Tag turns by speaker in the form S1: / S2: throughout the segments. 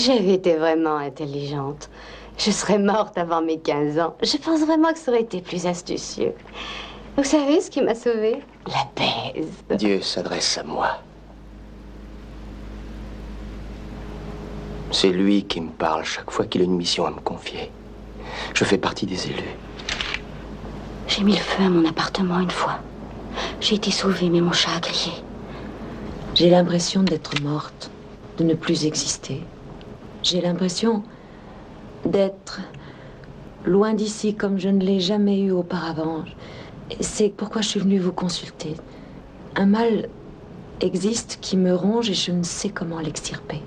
S1: j'avais été vraiment intelligente, je serais morte avant mes 15 ans. Je pense vraiment que ça aurait été plus astucieux. Vous savez ce qui m'a sauvée? La baise.
S2: Dieu s'adresse à moi. C'est lui qui me parle chaque fois qu'il a une mission à me confier. Je fais partie des élus.
S1: J'ai mis le feu à mon appartement une fois. J'ai été sauvée, mais mon chat a crié.
S3: J'ai l'impression d'être morte, de ne plus exister. J'ai l'impression d'être loin d'ici comme je ne l'ai jamais eu auparavant. C'est pourquoi je suis venue vous consulter. Un mal existe qui me ronge et je ne sais comment l'extirper.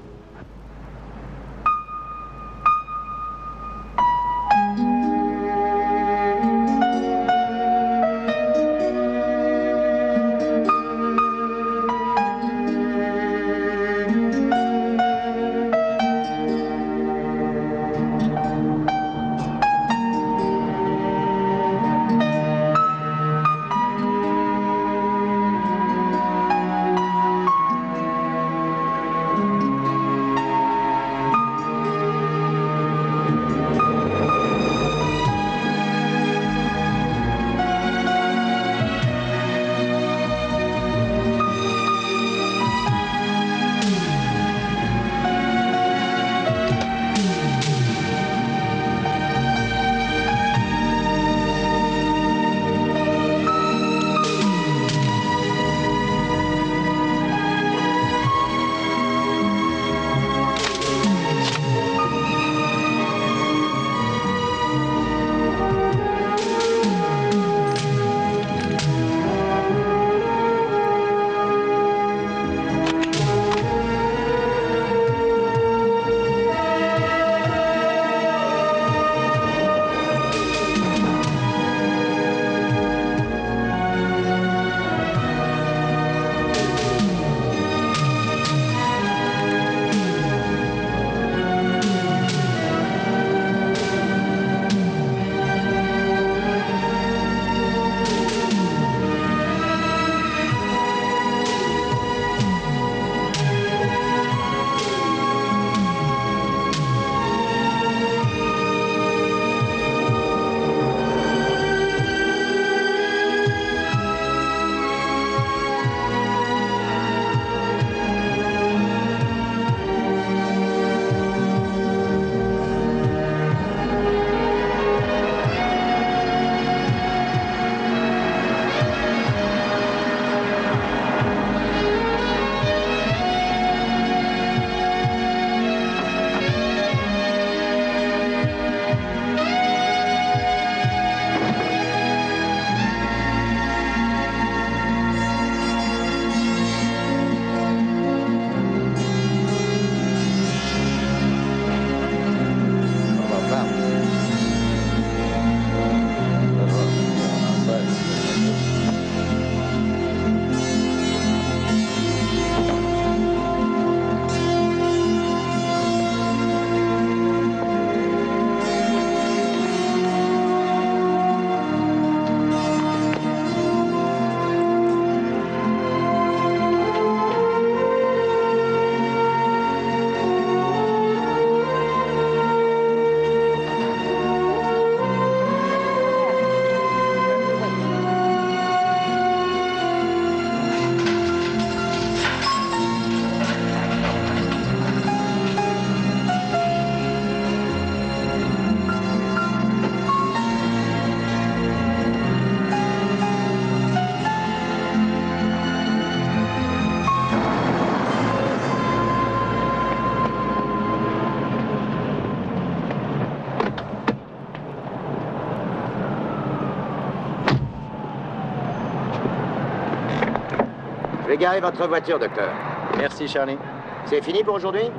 S2: Je vais garer votre voiture, docteur.
S4: Merci, Charlie.
S2: C'est fini pour aujourd'hui?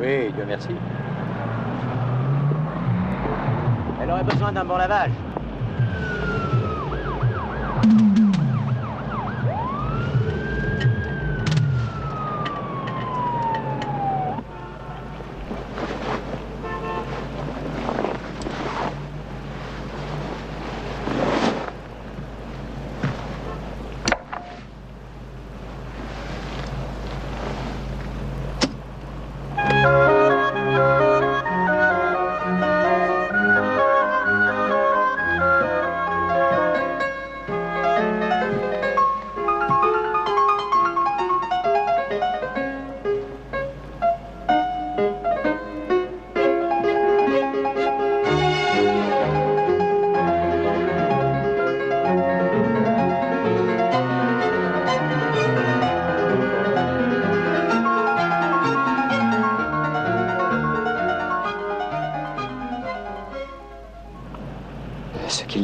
S4: Oui, Dieu merci.
S2: Elle aurait besoin d'un bon lavage.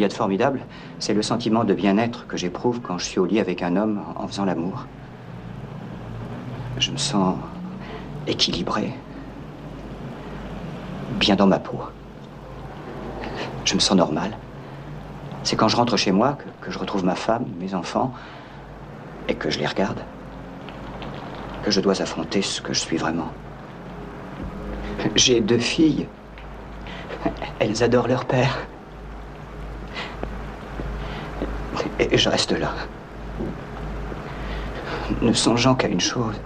S5: qu'il y a de formidable, c'est le sentiment de bien-être que j'éprouve quand je suis au lit avec un homme en faisant l'amour. Je me sens équilibré, bien dans ma peau. Je me sens normal. C'est quand je rentre chez moi que je retrouve ma femme, mes enfants, et que je les regarde, que je dois affronter ce que je suis vraiment. J'ai 2 filles. Elles adorent leur père. Et je reste là, ne songeant qu'à une chose.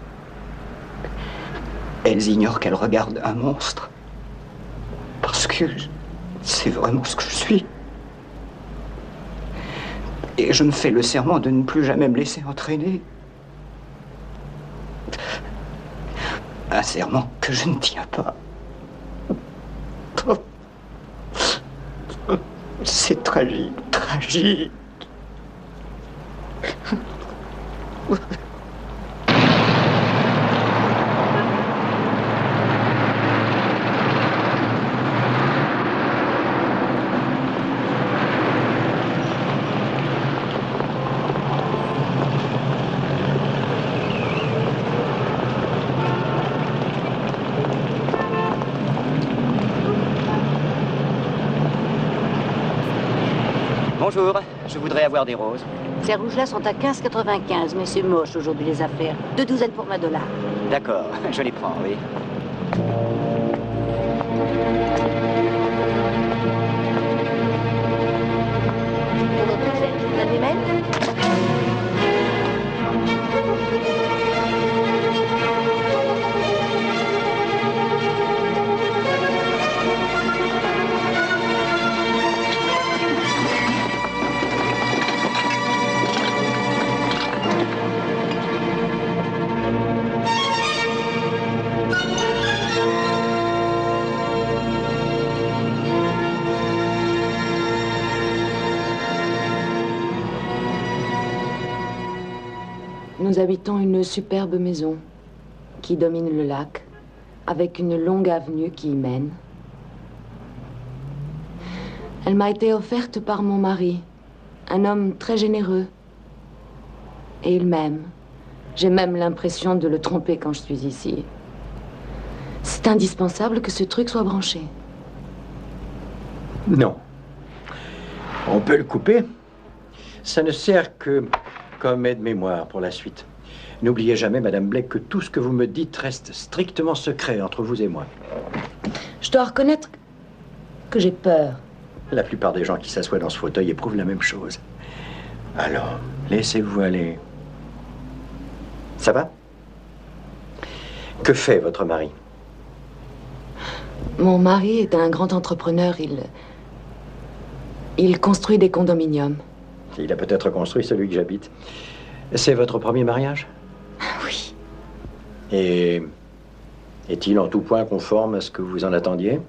S5: Elles ignorent qu'elles regardent un monstre. Parce que c'est vraiment ce que je suis. Et je me fais le serment de ne plus jamais me laisser entraîner. Un serment que je ne tiens pas. C'est tragique, tragique.
S6: Bonjour, je voudrais avoir des roses.
S7: Ces rouges-là sont à 15,95, mais c'est moche aujourd'hui les affaires. 2 douzaines pour $20.
S6: D'accord, je les prends, oui.
S7: Pour votre douzaine, je vous la démêle.
S3: Nous habitons une superbe maison qui domine le lac, avec une longue avenue qui y mène. Elle m'a été offerte par mon mari, un homme très généreux. Et il m'aime. J'ai même l'impression de le tromper quand je suis ici. C'est indispensable que ce truc soit branché.
S8: Non. On peut le couper. Ça ne sert que comme aide-mémoire pour la suite. N'oubliez jamais, Madame Blake, que tout ce que vous me dites reste strictement secret entre vous et moi.
S3: Je dois reconnaître que j'ai peur.
S8: La plupart des gens qui s'assoient dans ce fauteuil éprouvent la même chose. Alors, laissez-vous aller. Ça va? Que fait votre mari?
S3: Mon mari est un grand entrepreneur. Il construit des condominiums.
S8: Il a peut-être construit celui que j'habite. C'est votre premier mariage?
S3: Oui.
S8: Et est-il en tout point conforme à ce que vous en attendiez?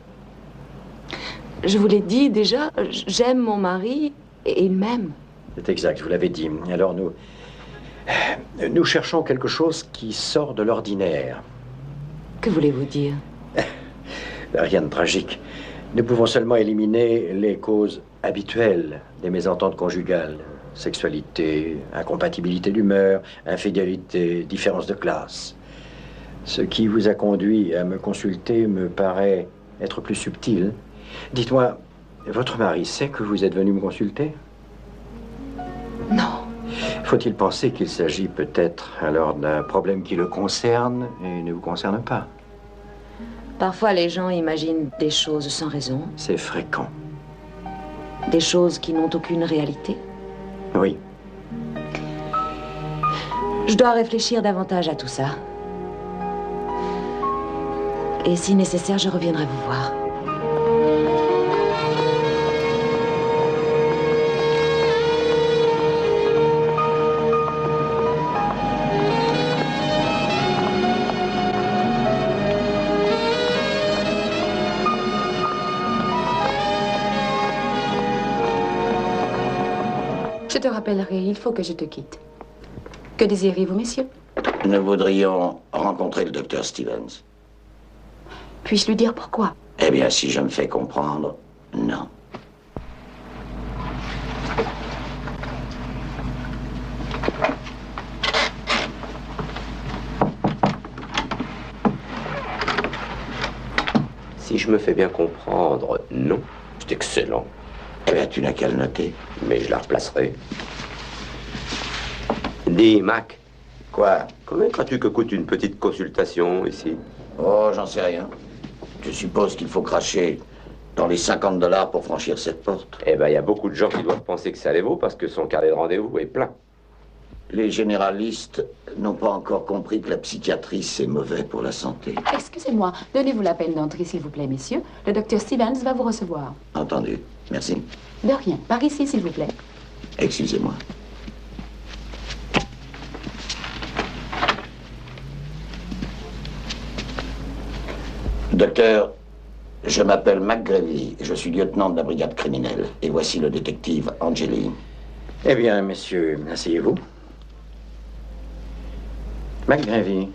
S3: Je vous l'ai dit déjà, j'aime mon mari et il m'aime.
S8: C'est exact, vous l'avez dit. Alors nous cherchons quelque chose qui sort de l'ordinaire.
S3: Que voulez-vous dire?
S8: Rien de tragique. Nous pouvons seulement éliminer les causes habituelles des mésententes conjugales. Sexualité, incompatibilité d'humeur, infidélité, différence de classe. Ce qui vous a conduit à me consulter me paraît être plus subtil. Dites-moi, votre mari sait que vous êtes venu me consulter?
S3: Non.
S8: Faut-il penser qu'il s'agit peut-être alors d'un problème qui le concerne et ne vous concerne pas?
S3: Parfois, les gens imaginent des choses sans raison.
S8: C'est fréquent.
S3: Des choses qui n'ont aucune réalité.
S8: Oui.
S3: Je dois réfléchir davantage à tout ça. Et si nécessaire, je reviendrai vous voir.
S1: Je te rappellerai, il faut que je te quitte. Que désirez-vous, messieurs?
S9: Nous voudrions rencontrer le docteur Stevens.
S1: Puis-je lui dire pourquoi?
S9: Eh bien, si je me fais comprendre, non.
S10: Si je me fais bien comprendre, non. C'est excellent.
S9: Eh bien, tu n'as qu'à le noter.
S10: Mais je la replacerai. Dis, Mac.
S9: Quoi?
S10: Combien crois-tu que coûte une petite consultation ici?
S9: Oh, j'en sais rien. Je suppose qu'il faut cracher dans les 50 $ pour franchir cette porte.
S10: Eh ben, il y a beaucoup de gens qui doivent penser que ça les vaut parce que son carnet de rendez-vous est plein.
S9: Les généralistes n'ont pas encore compris que la psychiatrie, c'est mauvais pour la santé.
S11: Excusez-moi, donnez-vous la peine d'entrer, s'il vous plaît, messieurs. Le docteur Stevens va vous recevoir.
S9: Entendu. Merci.
S11: De rien. Par ici, s'il vous plaît.
S9: Excusez-moi. Docteur, je m'appelle McGreevy. Je suis lieutenant de la brigade criminelle. Et voici le détective Angeli.
S8: Eh bien, messieurs, asseyez-vous. McGreevy,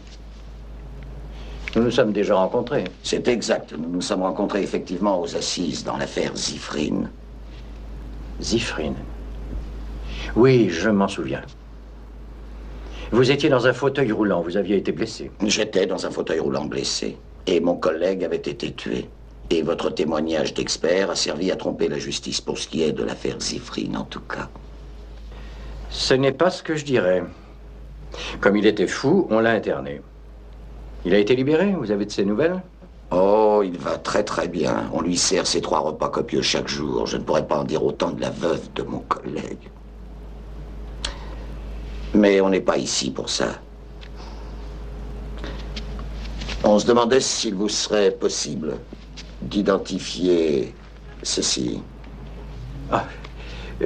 S8: nous nous sommes déjà rencontrés.
S9: C'est exact. Nous nous sommes rencontrés effectivement aux assises dans l'affaire Zifrine.
S8: Zifrine? Oui, je m'en souviens. Vous étiez dans un fauteuil roulant, vous aviez été blessé.
S9: J'étais dans un fauteuil roulant blessé. Et mon collègue avait été tué. Et votre témoignage d'expert a servi à tromper la justice pour ce qui est de l'affaire Zifrine, en tout cas.
S8: Ce n'est pas ce que je dirais. Comme il était fou, on l'a interné. Il a été libéré? Vous avez de ses nouvelles?
S9: Oh, il va très très bien. On lui sert ses 3 repas copieux chaque jour. Je ne pourrais pas en dire autant de la veuve de mon collègue. Mais on n'est pas ici pour ça. On se demandait s'il vous serait possible d'identifier ceci.
S8: Ah,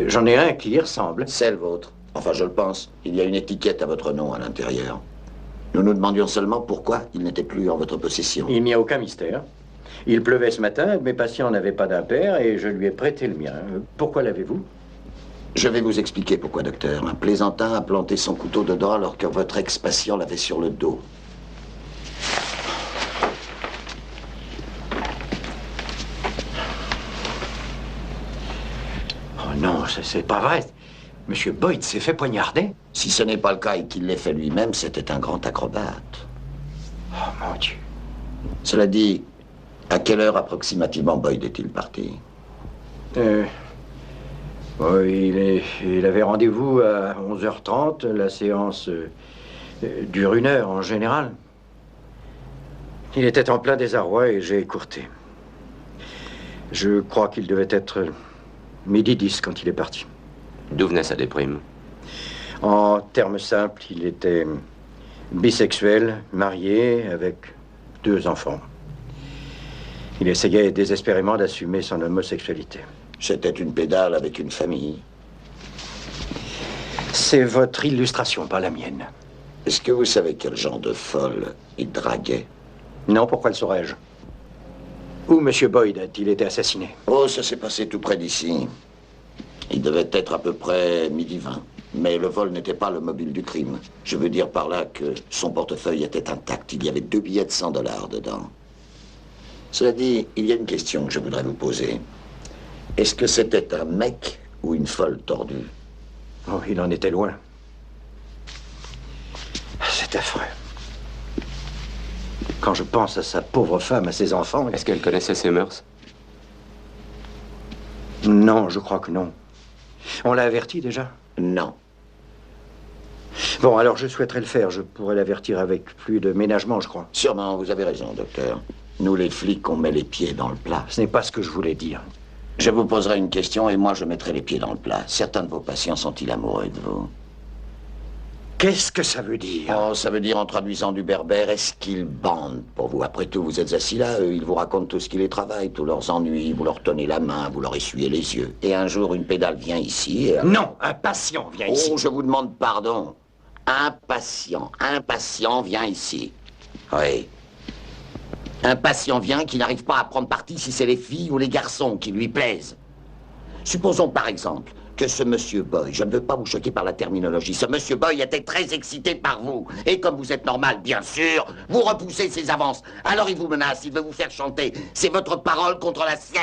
S8: j'en ai un qui y ressemble.
S9: C'est le vôtre. Enfin, je le pense. Il y a une étiquette à votre nom à l'intérieur. Nous nous demandions seulement pourquoi il n'était plus en votre possession.
S8: Il n'y a aucun mystère. Il pleuvait ce matin, mes patients n'avaient pas d'impair et je lui ai prêté le mien. Pourquoi l'avez-vous?
S9: Je vais vous expliquer pourquoi, docteur. Un plaisantin a planté son couteau dedans alors que votre ex-patient l'avait sur le dos.
S8: Oh non, c'est pas vrai. Monsieur Boyd s'est fait poignarder?
S9: Si ce n'est pas le cas et qu'il l'ait fait lui-même, c'était un grand acrobate.
S8: Oh mon Dieu.
S9: Cela dit, à quelle heure approximativement Boyd est-il parti?
S8: Il avait rendez-vous à 11h30. La séance dure 1 heure en général. Il était en plein désarroi et j'ai écourté. Je crois qu'il devait être 12h10 quand il est parti.
S10: D'où venait sa déprime?
S8: En termes simples, il était bisexuel, marié, avec 2 enfants. Il essayait désespérément d'assumer son homosexualité.
S9: C'était une pédale avec une famille.
S8: C'est votre illustration, pas la mienne.
S9: Est-ce que vous savez quel genre de folle il draguait?
S8: Non, pourquoi le saurais-je? Où M. Boyd a-t-il été assassiné?
S9: Oh, ça s'est passé tout près d'ici. Il devait être à peu près 12h20. Mais le vol n'était pas le mobile du crime. Je veux dire par là que son portefeuille était intact. Il y avait 2 billets de 100 $ dedans. Cela dit, il y a une question que je voudrais vous poser. Est-ce que c'était un mec ou une folle tordue?
S8: Oh, il en était loin. C'est affreux. Quand je pense à sa pauvre femme, à ses enfants...
S10: Est-ce qu'elle connaissait ses mœurs?
S8: Non, je crois que non. On l'a averti déjà?
S9: Non.
S8: Bon, alors je souhaiterais le faire. Je pourrais l'avertir avec plus de ménagement, je crois.
S9: Sûrement, vous avez raison, docteur. Nous, les flics, on met les pieds dans le plat.
S8: Ce n'est pas ce que je voulais dire.
S9: Je vous poserai une question et moi, je mettrai les pieds dans le plat. Certains de vos patients sont-ils amoureux de vous?
S8: Qu'est-ce que ça veut dire?
S9: Oh, ça veut dire, en traduisant du berbère, est-ce qu'ils bandent pour vous? Après tout, vous êtes assis là, eux, ils vous racontent tout ce qui les travaille, tous leurs ennuis, vous leur tenez la main, vous leur essuyez les yeux. Et un jour, une pédale vient ici et...
S8: Non, un patient vient ici.
S9: Oh, je vous demande pardon. Un patient vient ici. Oui. Un patient vient qui n'arrive pas à prendre parti si c'est les filles ou les garçons qui lui plaisent. Supposons par exemple que ce monsieur Boy, je ne veux pas vous choquer par la terminologie, ce monsieur Boy était très excité par vous. Et comme vous êtes normal, bien sûr, vous repoussez ses avances. Alors il vous menace, il veut vous faire chanter. C'est votre parole contre la sienne.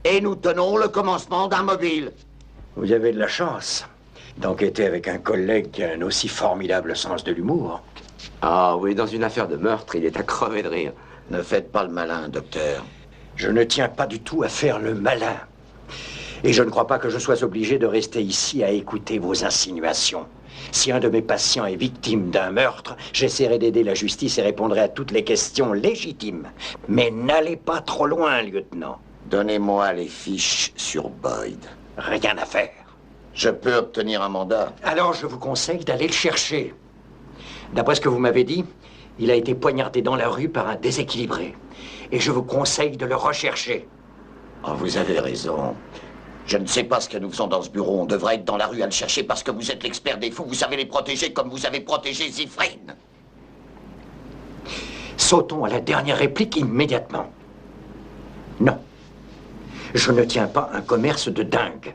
S9: Et nous tenons le commencement d'un mobile.
S8: Vous avez de la chance d'enquêter avec un collègue qui a un aussi formidable sens de l'humour.
S10: Ah oui, dans une affaire de meurtre, il est à crever de rire.
S9: Ne faites pas le malin, docteur.
S8: Je ne tiens pas du tout à faire le malin. Et je ne crois pas que je sois obligé de rester ici à écouter vos insinuations. Si un de mes patients est victime d'un meurtre, j'essaierai d'aider la justice et répondrai à toutes les questions légitimes. Mais n'allez pas trop loin, lieutenant.
S9: Donnez-moi les fiches sur Boyd.
S8: Rien à faire.
S9: Je peux obtenir un mandat.
S8: Alors je vous conseille d'aller le chercher. D'après ce que vous m'avez dit, il a été poignardé dans la rue par un déséquilibré. Et je vous conseille de le rechercher.
S9: Oh, vous avez raison. Je ne sais pas ce que nous faisons dans ce bureau. On devrait être dans la rue à le chercher parce que vous êtes l'expert des fous. Vous savez les protéger comme vous avez protégé Zifrine.
S8: Sautons à la dernière réplique immédiatement. Non. Je ne tiens pas un commerce de dingue.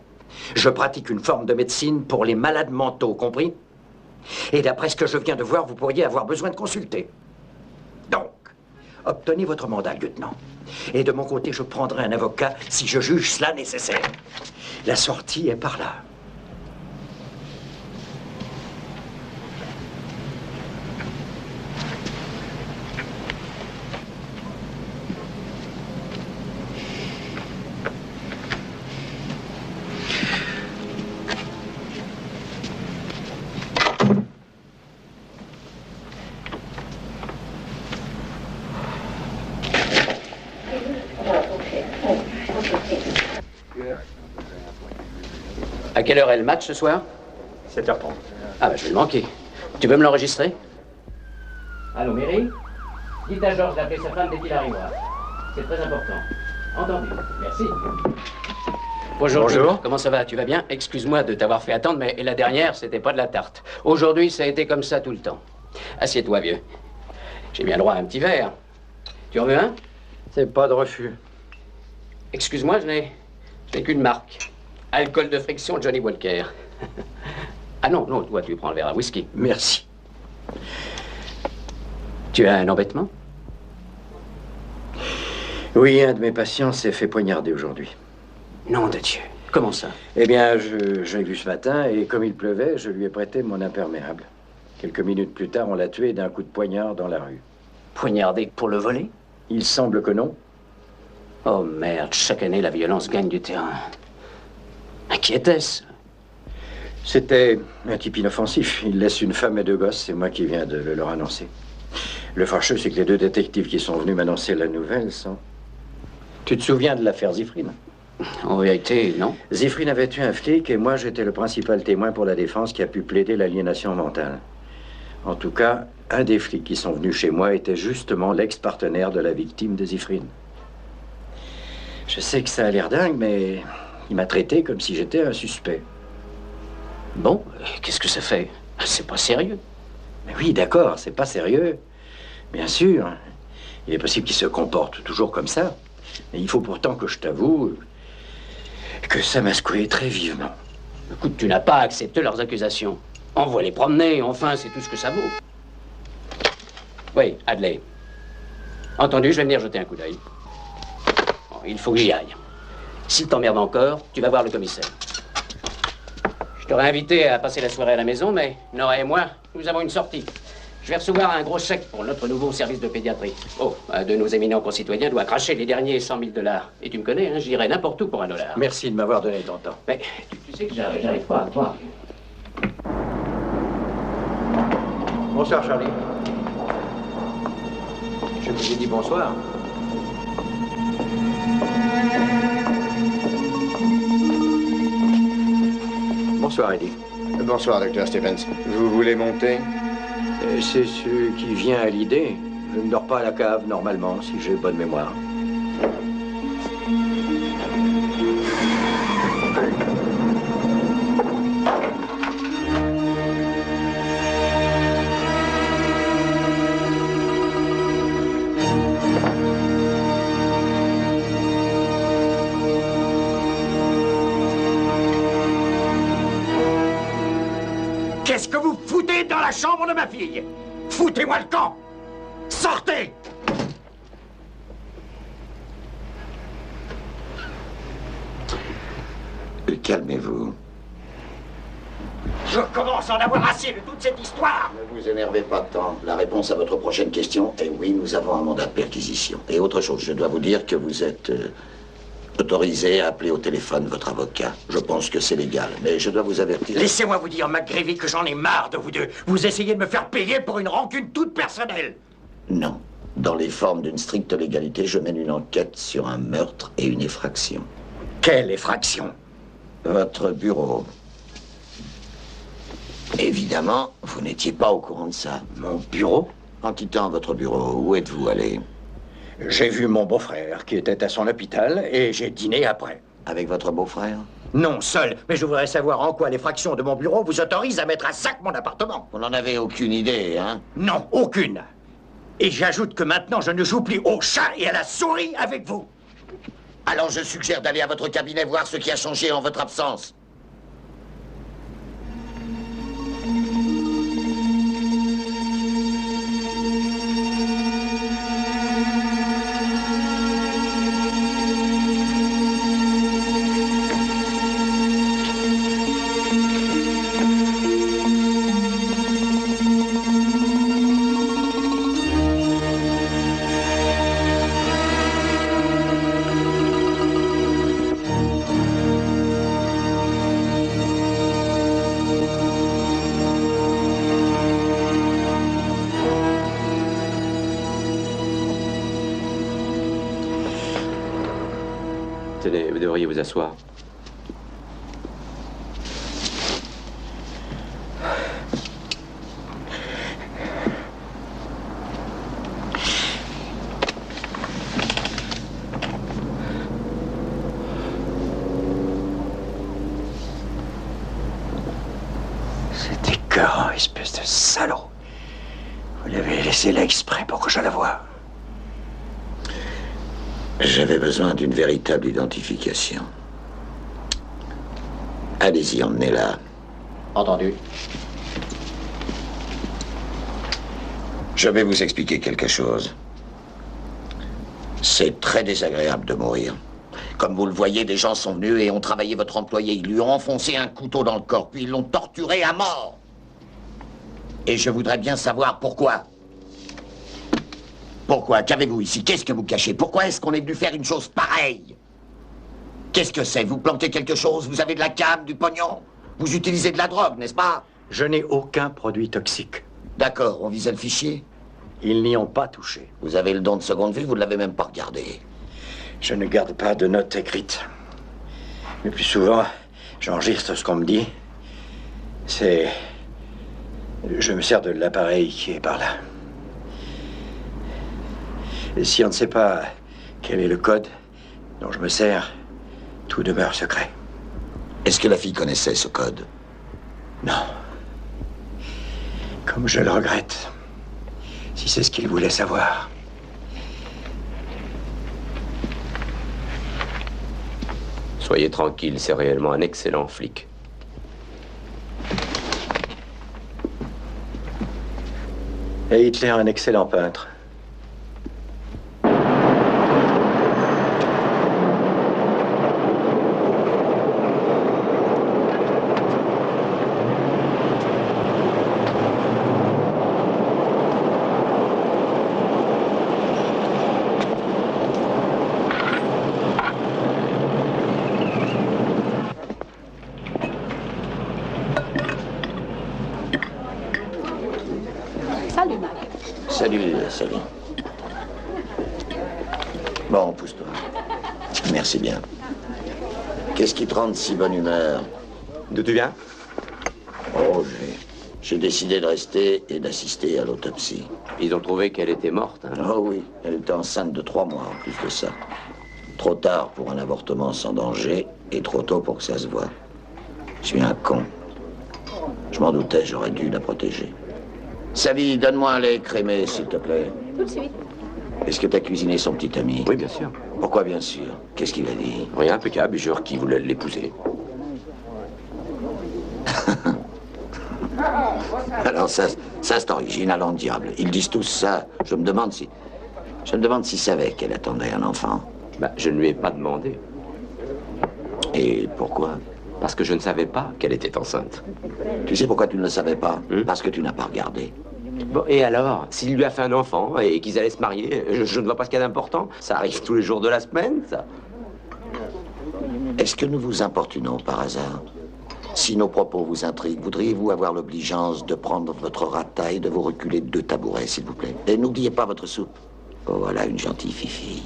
S8: Je pratique une forme de médecine pour les malades mentaux, compris? Et d'après ce que je viens de voir, vous pourriez avoir besoin de consulter. Donc, obtenez votre mandat, lieutenant. Et de mon côté, je prendrai un avocat si je juge cela nécessaire. La sortie est par là.
S6: À quelle heure est le match ce soir?
S8: 7h30.
S6: Ah bah je vais le manquer. Tu veux me l'enregistrer? Allô, Mary? Dites à Georges d'appeler sa femme dès qu'il arrivera. C'est très important. Entendu. Merci. Bonjour.
S8: Bonjour.
S6: Comment ça va? Tu vas bien? Excuse-moi de t'avoir fait attendre, mais la dernière, c'était pas de la tarte. Aujourd'hui, ça a été comme ça tout le temps. Assieds-toi, vieux. J'ai bien droit à un petit verre. Tu en veux un?
S8: C'est pas de refus.
S6: Excuse-moi, je n'ai qu'une marque. Alcool de friction Johnny Walker. Ah non, non, toi, tu prends le verre à whisky.
S8: Merci.
S6: Tu as un embêtement?
S8: Oui, un de mes patients s'est fait poignarder aujourd'hui.
S6: Nom de Dieu. Comment ça?
S8: Eh bien, j'ai vu ce matin, et comme il pleuvait, je lui ai prêté mon imperméable. Quelques minutes plus tard, on l'a tué d'un coup de poignard dans la rue.
S6: Poignardé pour le voler?
S8: Il semble que non.
S6: Oh merde, chaque année, la violence gagne du terrain. À qui était-ce?
S8: C'était un type inoffensif. Il laisse une femme et 2 gosses, c'est moi qui viens de le leur annoncer. Le fâcheux, c'est que les 2 détectives qui sont venus m'annoncer la nouvelle sont... Tu te souviens de l'affaire Zifrine?
S6: En vérité, non.
S8: Zifrine avait tué un flic et moi, j'étais le principal témoin pour la défense qui a pu plaider l'aliénation mentale. En tout cas, un des flics qui sont venus chez moi était justement l'ex-partenaire de la victime de Zifrine. Je sais que ça a l'air dingue, mais il m'a traité comme si j'étais un suspect.
S6: Bon, qu'est-ce que ça fait? C'est pas sérieux.
S8: Mais oui, d'accord, c'est pas sérieux. Bien sûr. Il est possible qu'il se comporte toujours comme ça. Mais il faut pourtant que je t'avoue que ça m'a secoué très vivement.
S6: Écoute, tu n'as pas accepté leurs accusations. Envoie les promener, enfin, c'est tout ce que ça vaut. Oui, Adley. Entendu, je vais venir jeter un coup d'œil. Bon, il faut que j'y aille. S'il t'emmerde encore, tu vas voir le commissaire. Je t'aurais invité à passer la soirée à la maison, mais Nora et moi, nous avons une sortie. Je vais recevoir un gros chèque pour notre nouveau service de pédiatrie. Oh, un de nos éminents concitoyens doit cracher les derniers 100 000 $. Et tu me connais, hein, j'irai n'importe où pour $1.
S8: Merci de m'avoir donné ton temps.
S6: Mais tu sais que j'arrive pas à croire.
S8: Bonsoir, Charlie. Je vous ai dit bonsoir. Bonsoir, Eddie.
S12: Bonsoir, Dr. Stevens. Vous voulez monter?
S8: C'est ce qui vient à l'idée. Je ne dors pas à la cave, normalement, si j'ai bonne mémoire. Qu'est-ce que vous foutez dans la chambre de ma fille? Foutez-moi le camp! Sortez!
S9: Calmez-vous.
S8: Je commence à en avoir assez de toute cette histoire.
S9: Ne vous énervez pas tant. La réponse à votre prochaine question est oui, nous avons un mandat de perquisition. Et autre chose, je dois vous dire que vous êtes autorisé à appeler au téléphone votre avocat. Je pense que c'est légal, mais je dois vous avertir...
S8: Laissez-moi vous dire, McGreevy, que j'en ai marre de vous deux. Vous essayez de me faire payer pour une rancune toute personnelle.
S9: Non. Dans les formes d'une stricte légalité, je mène une enquête sur un meurtre et une effraction.
S8: Quelle effraction?
S9: Votre bureau. Évidemment, vous n'étiez pas au courant de ça.
S8: Mon bureau?
S9: En quittant votre bureau, où êtes-vous allé?
S8: J'ai vu mon beau-frère qui était à son hôpital et j'ai dîné après.
S9: Avec votre beau-frère?
S8: Non, seul. Mais je voudrais savoir en quoi l'effraction de mon bureau vous autorise à mettre à sac mon appartement.
S9: Vous n'en avez aucune idée, hein?
S8: Non, aucune. Et j'ajoute que maintenant, je ne joue plus au chat et à la souris avec vous.
S9: Alors je suggère d'aller à votre cabinet voir ce qui a changé en votre absence.
S10: Tenez, vous devriez vous asseoir.
S8: C'est écœurant, espèce de salaud. Vous l'avez laissé là exprès pour que je la voie.
S9: J'avais besoin d'une véritable identification. Allez-y, emmenez-la.
S6: Entendu.
S9: Je vais vous expliquer quelque chose. C'est très désagréable de mourir. Comme vous le voyez, des gens sont venus et ont travaillé votre employé. Ils lui ont enfoncé un couteau dans le corps, puis ils l'ont torturé à mort. Et je voudrais bien savoir pourquoi. Pourquoi? Qu'avez-vous ici? Qu'est-ce que vous cachez? Pourquoi est-ce qu'on est venu faire une chose pareille? Qu'est-ce que c'est? Vous plantez quelque chose? Vous avez de la cam, du pognon? Vous utilisez de la drogue, n'est-ce pas?
S8: Je n'ai aucun produit toxique.
S9: D'accord, on visait le fichier?
S8: Ils n'y ont pas touché.
S9: Vous avez le don de seconde vue, vous ne l'avez même pas regardé.
S8: Je ne garde pas de notes écrites. Le plus souvent, j'enregistre ce qu'on me dit. Je me sers de l'appareil qui est par là. Et si on ne sait pas quel est le code dont je me sers, tout demeure secret.
S9: Est-ce que la fille connaissait ce code?
S8: Non. Comme je le regrette. Si c'est ce qu'il voulait savoir.
S10: Soyez tranquille, c'est réellement un excellent flic.
S8: Et Hitler, un excellent peintre.
S11: Salut, Mac.
S9: Salut. Bon, pousse-toi. Merci bien. Qu'est-ce qui te rend de si bonne humeur?
S10: D'où tu viens?
S9: Oh, j'ai décidé de rester et d'assister à l'autopsie.
S10: Ils ont trouvé qu'elle était morte. Hein?
S9: Oh oui, elle était enceinte de 3 mois en plus de ça. Trop tard pour un avortement sans danger et trop tôt pour que ça se voie. Je suis un con. Je m'en doutais, j'aurais dû la protéger. Sally, donne-moi un lait crémé, s'il te plaît.
S11: Tout de suite.
S9: Est-ce que t'as cuisiné son petit ami?
S10: Oui, bien sûr.
S9: Pourquoi bien sûr? Qu'est-ce qu'il a dit?
S10: Rien, impeccable, il jure qu'il voulait l'épouser.
S9: Alors ça c'est original en diable. Ils disent tous ça. Je me demande s'il savait qu'elle attendait un enfant.
S10: Bah, je ne lui ai pas demandé.
S9: Et pourquoi?
S10: Parce que je ne savais pas qu'elle était enceinte.
S9: Tu sais pourquoi tu ne le savais pas? Parce que tu n'as pas regardé.
S10: Bon, et alors? S'il lui a fait un enfant et qu'ils allaient se marier, je ne vois pas ce qu'il y a d'important. Ça arrive tous les jours de la semaine, ça.
S9: Est-ce que nous vous importunons par hasard? Si nos propos vous intriguent, voudriez-vous avoir l'obligeance de prendre votre rata et de vous reculer 2 tabourets, s'il vous plaît? Et n'oubliez pas votre soupe. Oh, voilà une gentille fifille.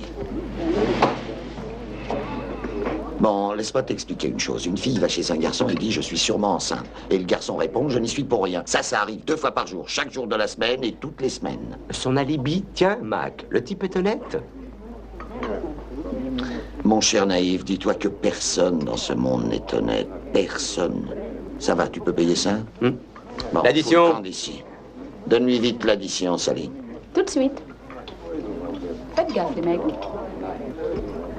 S9: Bon, laisse-moi t'expliquer une chose. Une fille va chez un garçon et dit « Je suis sûrement enceinte ». Et le garçon répond « Je n'y suis pour rien ». Ça arrive 2 fois par jour, chaque jour de la semaine et toutes les semaines.
S10: Son alibi tient, Mac. Le type est honnête.
S9: Mon cher naïf, dis-toi que personne dans ce monde n'est honnête. Personne. Ça va, tu peux payer ça? Bon,
S10: L'addition.
S9: faut le prendre ici. Donne-lui vite l'addition, Sally.
S11: Tout de suite. Faites gaffe, les mecs.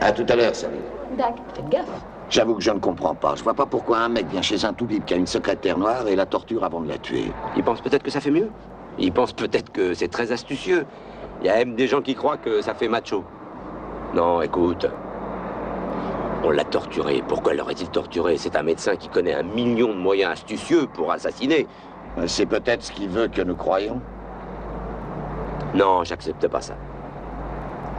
S9: À tout à l'heure, Sally.
S11: Dac, faites gaffe.
S9: J'avoue que je ne comprends pas. Je vois pas pourquoi un mec vient chez un toubib qui a une secrétaire noire et la torture avant de la tuer.
S10: Il pense peut-être que ça fait mieux. Il pense peut-être que c'est très astucieux. Il y a même des gens qui croient que ça fait macho. Non, écoute. On l'a torturé. Pourquoi l'aurait-il torturé? C'est un médecin qui connaît 1 million de moyens astucieux pour assassiner.
S9: C'est peut-être ce qu'il veut que nous croyions.
S10: Non, j'accepte pas ça.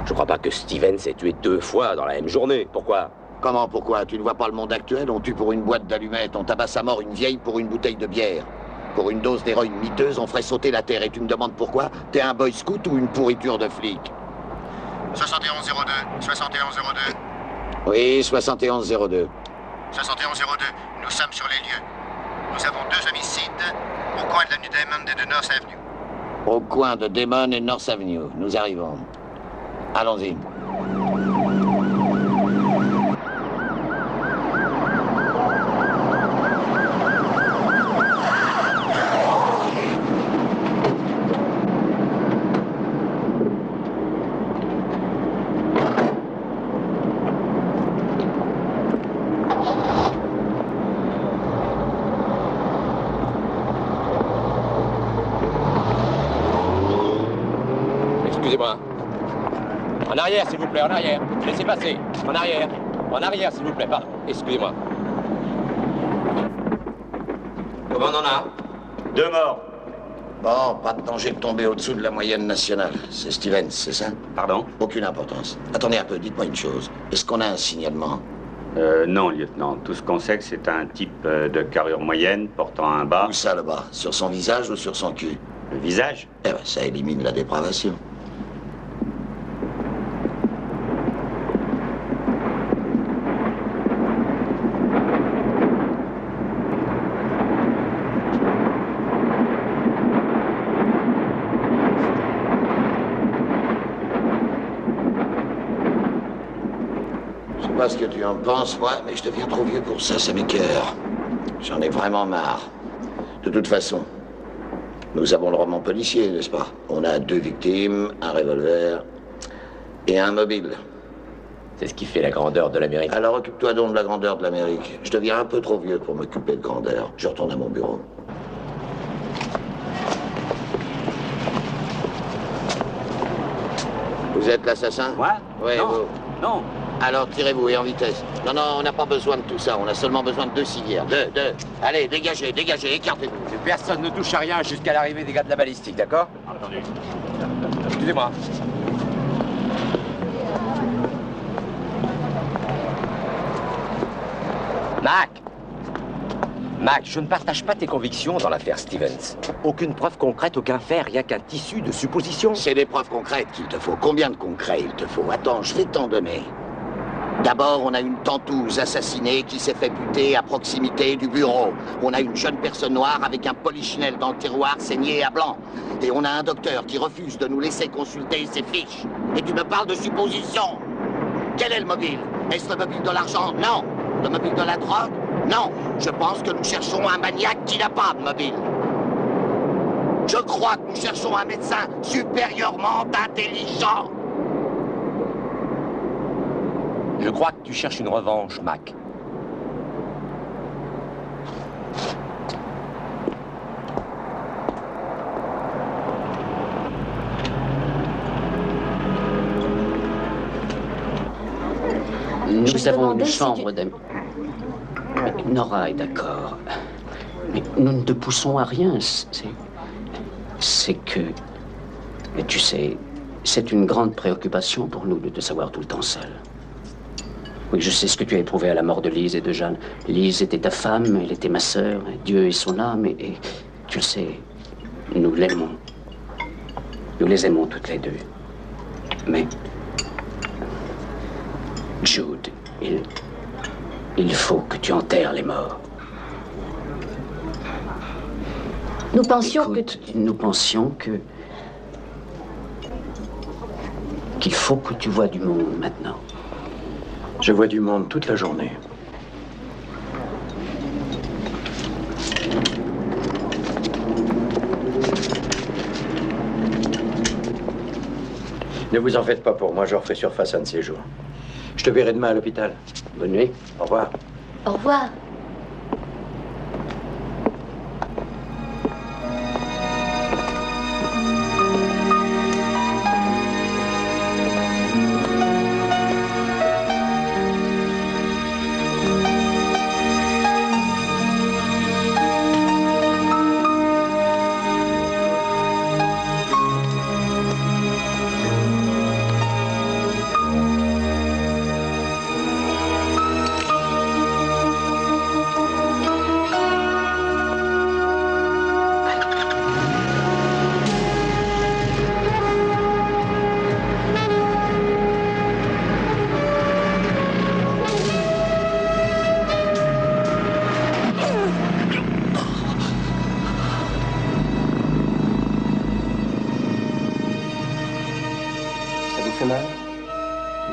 S10: Je crois pas que Stevens ait tué 2 fois dans la même journée. Pourquoi?
S9: Comment, pourquoi? Tu ne vois pas le monde actuel? On tue pour une boîte d'allumettes, on tabasse à mort une vieille pour une bouteille de bière. Pour une dose d'héroïne miteuse, on ferait sauter la terre. Et tu me demandes pourquoi? T'es un boy scout ou une pourriture de flic?
S12: 7102, 7102.
S9: Oui, 7102.
S12: 7102, nous sommes sur les lieux. Nous avons 2 homicides au coin de l'avenue Damon et de North Avenue.
S9: Au coin de Damon et North Avenue. Nous arrivons. Allons-y.
S10: Excusez-moi. En arrière, s'il vous plaît, en arrière. Laissez passer. En arrière. En arrière, s'il vous plaît, pardon. Excusez-moi. Comment on en a?
S5: 2 morts.
S9: Bon, pas de danger de tomber au-dessous de la moyenne nationale. C'est Stevens, c'est ça?
S5: Pardon?
S9: Aucune importance. Attendez un peu, dites-moi une chose. Est-ce qu'on a un signalement?
S5: Non, lieutenant. Tout ce qu'on sait, que c'est un type de carrure moyenne, portant un bas.
S9: Où ça, le bas? Sur son visage ou sur son cul?
S5: Le visage?
S9: Eh ben, ça élimine la dépravation. Je sais pas ce que tu en penses, moi, mais je deviens trop vieux pour ça, ça m'écoeure. J'en ai vraiment marre. De toute façon, nous avons le roman policier, n'est-ce pas? On a 2 victimes, un revolver et un mobile.
S10: C'est ce qui fait la grandeur de l'Amérique.
S9: Alors occupe-toi donc de la grandeur de l'Amérique. Je deviens un peu trop vieux pour m'occuper de grandeur. Je retourne à mon bureau. Vous êtes l'assassin?
S5: Moi?
S9: Oui,
S5: non.
S9: vous.
S5: Non.
S9: Alors tirez-vous et en vitesse. Non, non, on n'a pas besoin de tout ça. On a seulement besoin de 2 civières. 2. Allez, dégagez, dégagez, écartez-vous.
S10: Personne ne touche à rien jusqu'à l'arrivée des gars de la balistique, d'accord?
S5: Entendu.
S10: Excusez-moi. Mac, je ne partage pas tes convictions dans l'affaire Stevens. Aucune preuve concrète, aucun fait, rien qu'un tissu de suppositions.
S9: C'est des preuves concrètes qu'il te faut. Combien de concrets il te faut? Attends, je vais t'en donner. D'abord, on a une tentouse assassinée qui s'est fait buter à proximité du bureau. On a une jeune personne noire avec un polichinelle dans le tiroir saigné à blanc. Et on a un docteur qui refuse de nous laisser consulter ses fiches. Et tu me parles de suppositions. Quel est le mobile? Est-ce le mobile de l'argent? Non. Le mobile de la drogue? Non. Je pense que nous cherchons un maniaque qui n'a pas de mobile. Je crois que nous cherchons un médecin supérieurement intelligent.
S10: Je crois que tu cherches une revanche, Mac.
S6: Nous avons une chambre d'amis. Nora est d'accord. Mais nous ne te poussons à rien. C'est que... Mais tu sais, c'est une grande préoccupation pour nous de te savoir tout le temps seul. Oui, je sais ce que tu as éprouvé à la mort de Lise et de Jeanne. Lise était ta femme, elle était ma sœur. Dieu est son âme, et tu le sais, nous l'aimons. Nous les aimons toutes les deux. Mais... Jude, il faut que tu enterres les morts.
S13: Nous pensions
S6: Nous pensions qu'il faut que tu vois du monde maintenant.
S8: Je vois du monde toute la journée. Ne vous en faites pas pour moi, je referai surface un de ces jours. Je te verrai demain à l'hôpital.
S6: Bonne nuit.
S8: Au revoir.
S13: Au revoir.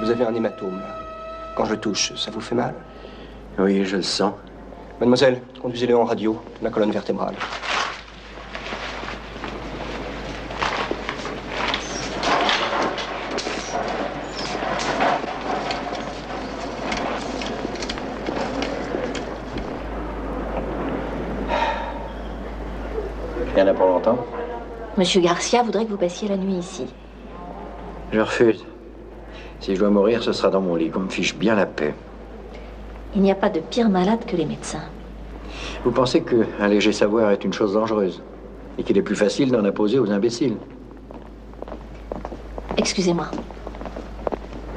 S2: Vous avez un hématome, là. Quand je le touche, ça vous fait mal?
S8: Oui, je le sens.
S2: Mademoiselle, conduisez-le en radio, la colonne vertébrale.
S8: Il y en a pour longtemps?
S13: Monsieur Garcia voudrait que vous passiez la nuit ici.
S8: Je refuse. Si je dois mourir, ce sera dans mon lit, qu'on me fiche bien la paix.
S13: Il n'y a pas de pire malade que les médecins.
S8: Vous pensez qu'un léger savoir est une chose dangereuse et qu'il est plus facile d'en imposer aux imbéciles?
S13: Excusez-moi.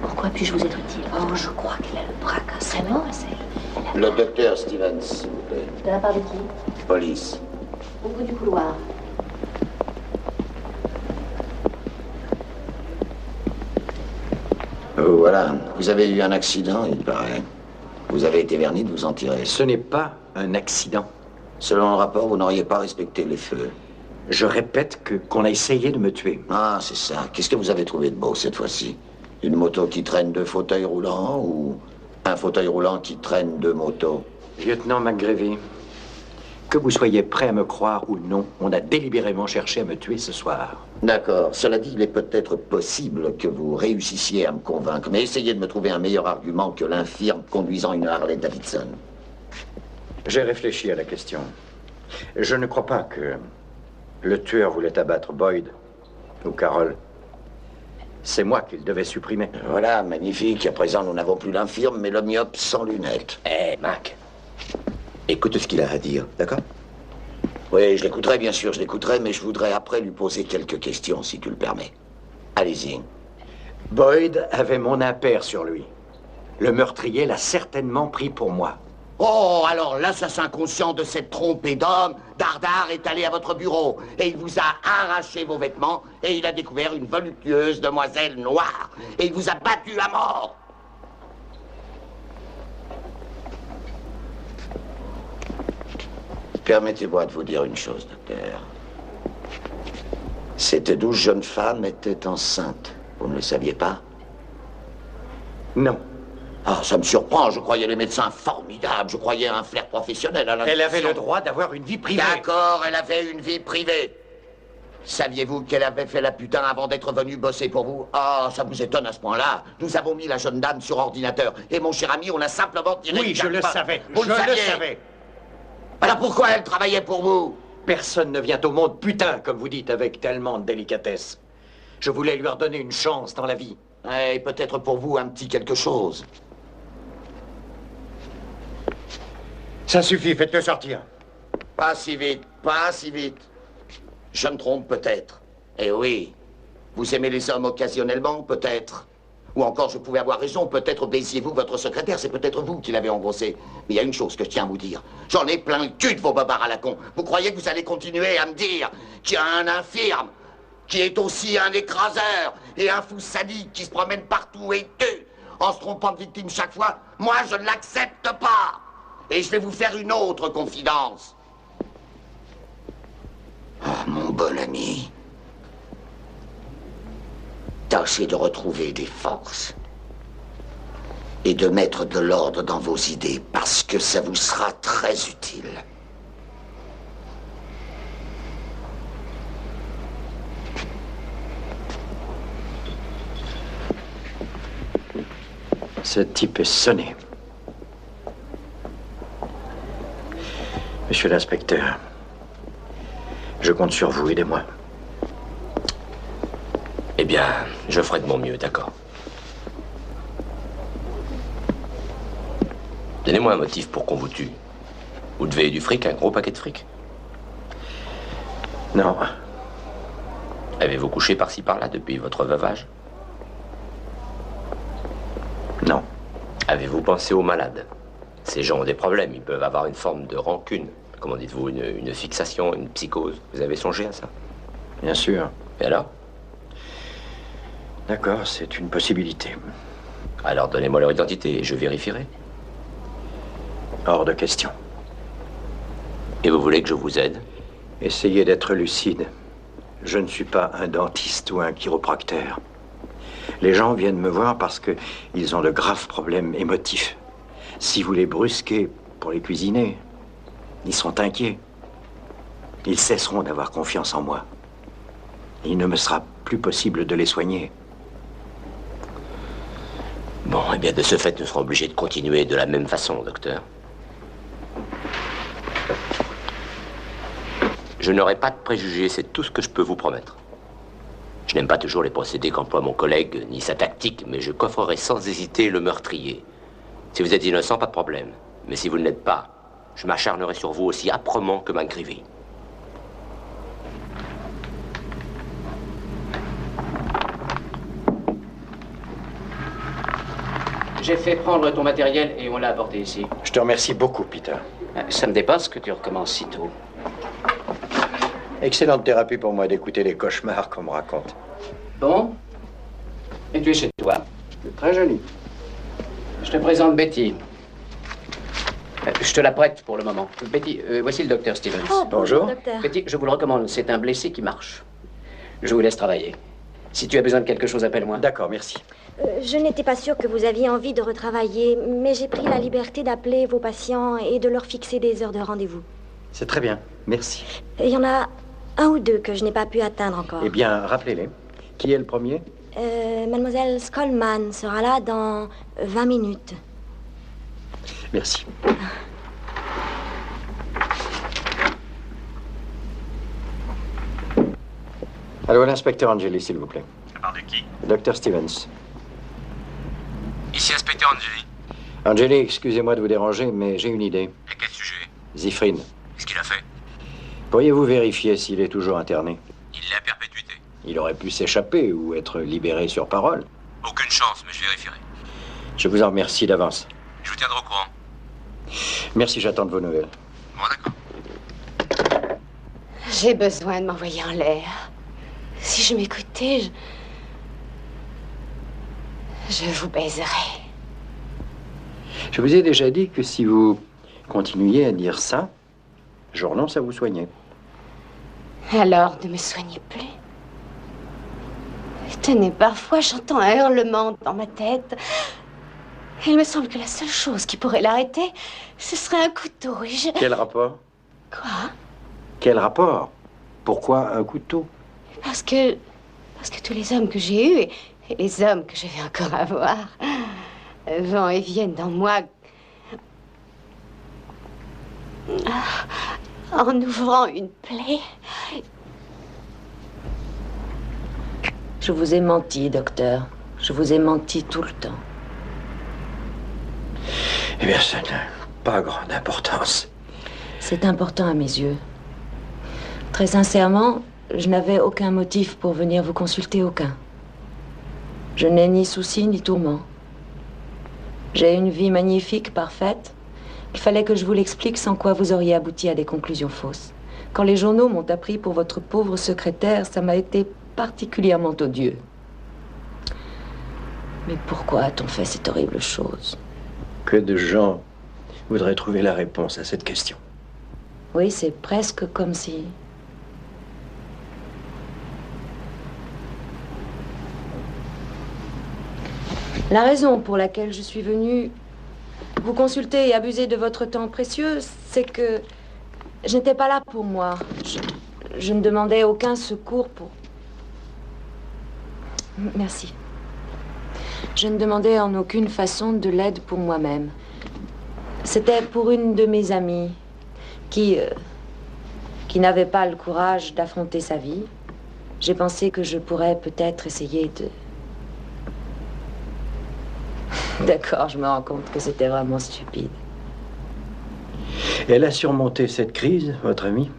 S13: Pourquoi puis-je vous être utile? Oh, je crois qu'elle a le bras cassé. Vraiment, c'est...
S9: Le docteur Stevens, s'il vous plaît.
S13: De la part de qui?
S9: Police.
S13: Au bout du couloir.
S9: Voilà, vous avez eu un accident, il paraît. Vous avez été verni de vous en tirer.
S8: Ce n'est pas un accident.
S9: Selon le rapport, vous n'auriez pas respecté les feux.
S8: Je répète qu'on a essayé de me tuer.
S9: Ah, c'est ça. Qu'est-ce que vous avez trouvé de beau cette fois-ci? Une moto qui traîne 2 fauteuils roulants ou un fauteuil roulant qui traîne 2 motos?
S8: Lieutenant McGreevy, que vous soyez prêt à me croire ou non, on a délibérément cherché à me tuer ce soir.
S9: D'accord. Cela dit, il est peut-être possible que vous réussissiez à me convaincre, mais essayez de me trouver un meilleur argument que l'infirme conduisant une Harley Davidson.
S8: J'ai réfléchi à la question. Je ne crois pas que le tueur voulait abattre Boyd ou Carol. C'est moi qu'il devait supprimer.
S9: Voilà, magnifique. À présent, nous n'avons plus l'infirme, mais le myope sans lunettes.
S10: Eh, Mac, écoute ce qu'il a à dire, d'accord?
S9: Oui, je l'écouterai, bien sûr, je l'écouterai, mais je voudrais après lui poser quelques questions, si tu le permets. Allez-y.
S8: Boyd avait mon impair sur lui. Le meurtrier l'a certainement pris pour moi.
S9: Oh, alors l'assassin conscient de cette trompée d'homme, Dardar, est allé à votre bureau et il vous a arraché vos vêtements et il a découvert une voluptueuse demoiselle noire et il vous a battu à mort. Permettez-moi de vous dire une chose, docteur. Ces 12 jeunes femmes étaient enceintes. Vous ne le saviez pas?
S8: Non.
S9: Ah, ça me surprend. Je croyais les médecins formidables. Je croyais un flair professionnel à
S8: Elle avait le droit d'avoir une vie privée.
S9: D'accord, elle avait une vie privée. Saviez-vous qu'elle avait fait la putain avant d'être venue bosser pour vous? Ah, ça vous étonne à ce point-là? Nous avons mis la jeune dame sur ordinateur. Et mon cher ami, on a simplement tiré...
S8: Oui, je le savais.
S9: Vous le savez. Alors pourquoi elle travaillait pour vous?
S8: Personne ne vient au monde putain, comme vous dites, avec tellement de délicatesse. Je voulais lui redonner une chance dans la vie.
S9: Et peut-être pour vous un petit quelque chose.
S8: Ça suffit, faites-le sortir.
S9: Pas si vite, pas si vite. Je me trompe peut-être. Eh oui. Vous aimez les hommes occasionnellement, peut-être. Ou encore, je pouvais avoir raison, peut-être baisiez-vous votre secrétaire, c'est peut-être vous qui l'avez engrossé. Mais il y a une chose que je tiens à vous dire. J'en ai plein le cul de vos bobards à la con. Vous croyez que vous allez continuer à me dire qu'il y a un infirme, qui est aussi un écraseur, et un fou sadique qui se promène partout et tue, en se trompant de victime chaque fois? Moi, je ne l'accepte pas. Et je vais vous faire une autre confidence. Oh, mon bon ami. Tâchez de retrouver des forces et de mettre de l'ordre dans vos idées parce que ça vous sera très utile.
S8: Ce type est sonné. Monsieur l'inspecteur, je compte sur vous, aidez-moi.
S10: Eh bien, je ferai de mon mieux, d'accord. Donnez-moi un motif pour qu'on vous tue. Vous devez du fric, un gros paquet de fric.
S8: Non.
S10: Avez-vous couché par-ci par-là depuis votre veuvage?
S8: Non.
S10: Avez-vous pensé aux malades? Ces gens ont des problèmes, ils peuvent avoir une forme de rancune. Comment dites-vous, une fixation, une psychose? Vous avez songé à ça?
S8: Bien sûr.
S10: Et alors?
S8: D'accord, c'est une possibilité.
S10: Alors donnez-moi leur identité et je vérifierai.
S8: Hors de question.
S10: Et vous voulez que je vous aide?
S8: Essayez d'être lucide. Je ne suis pas un dentiste ou un chiropracteur. Les gens viennent me voir parce qu'ils ont de graves problèmes émotifs. Si vous les brusquez pour les cuisiner, ils seront inquiets. Ils cesseront d'avoir confiance en moi. Il ne me sera plus possible de les soigner.
S10: Bon, eh bien, de ce fait, nous serons obligés de continuer de la même façon, docteur. Je n'aurai pas de préjugés, c'est tout ce que je peux vous promettre. Je n'aime pas toujours les procédés qu'emploie mon collègue, ni sa tactique, mais je coffrerai sans hésiter le meurtrier. Si vous êtes innocent, pas de problème. Mais si vous ne l'êtes pas, je m'acharnerai sur vous aussi âprement que McGreevy.
S6: J'ai fait prendre ton matériel et on l'a apporté ici.
S8: Je te remercie beaucoup, Peter.
S6: Ça me dépasse que tu recommences si tôt.
S8: Excellente thérapie pour moi d'écouter les cauchemars qu'on me raconte.
S6: Bon. Et tu es chez toi.
S8: C'est très joli.
S6: Je te présente Betty. Je te la prête pour le moment. Betty, voici le docteur Stevens.
S13: Oh, bonjour, docteur.
S6: Betty, je vous le recommande. C'est un blessé qui marche. Je vous laisse travailler. Si tu as besoin de quelque chose, appelle-moi.
S8: D'accord, merci.
S13: Je n'étais pas sûre que vous aviez envie de retravailler, mais j'ai pris la liberté d'appeler vos patients et de leur fixer des heures de rendez-vous.
S8: C'est très bien, merci.
S13: Il y en a un ou deux que je n'ai pas pu atteindre encore.
S8: Eh bien, rappelez-les. Qui est le premier?
S13: Mademoiselle Skolman sera là dans 20 minutes.
S8: Merci. Allô, l'inspecteur Angeli, s'il vous plaît.
S14: De part de qui?
S8: Docteur Stevens.
S14: Ici, inspecteur Angeli.
S8: Angeli, excusez-moi de vous déranger, mais j'ai une idée.
S14: À quel sujet?
S8: Zifrine.
S14: Qu'est-ce qu'il a fait?
S8: Pourriez-vous vérifier s'il est toujours interné?
S14: Il l'est à perpétuité.
S8: Il aurait pu s'échapper ou être libéré sur parole.
S14: Aucune chance, mais je vérifierai.
S8: Je vous en remercie d'avance.
S14: Je vous tiendrai au courant.
S8: Merci, j'attends de vos nouvelles.
S14: Bon, d'accord.
S1: J'ai besoin de m'envoyer en l'air. Si je m'écoutais, je vous baiserais.
S8: Je vous ai déjà dit que si vous continuiez à dire ça, je renonce à vous soigner.
S1: Alors, ne me soignez plus. Tenez, parfois j'entends un hurlement dans ma tête. Il me semble que la seule chose qui pourrait l'arrêter, ce serait un couteau. Et je...
S8: Quel rapport?
S1: Quoi?
S8: Quel rapport? Pourquoi un couteau?
S1: Parce que tous les hommes que j'ai eus et les hommes que je vais encore avoir vont et viennent dans moi en ouvrant une plaie.
S3: Je vous ai menti, docteur. Je vous ai menti tout le temps.
S8: Eh bien, pas grande importance.
S3: C'est important à mes yeux. Très sincèrement, je n'avais aucun motif pour venir vous consulter, aucun. Je n'ai ni soucis ni tourments. J'ai une vie magnifique, parfaite. Il fallait que je vous l'explique, sans quoi vous auriez abouti à des conclusions fausses. Quand les journaux m'ont appris pour votre pauvre secrétaire, ça m'a été particulièrement odieux. Mais pourquoi a-t-on fait cette horrible chose?
S8: Que de gens voudraient trouver la réponse à cette question.
S3: Oui, c'est presque comme si... La raison pour laquelle je suis venue vous consulter et abuser de votre temps précieux, c'est que je n'étais pas là pour moi. Je ne demandais aucun secours pour... Merci. Je ne demandais en aucune façon de l'aide pour moi-même. C'était pour une de mes amies qui n'avait pas le courage d'affronter sa vie. J'ai pensé que je pourrais peut-être essayer de... D'accord, je me rends compte que c'était vraiment stupide.
S8: Elle a surmonté cette crise, votre amie?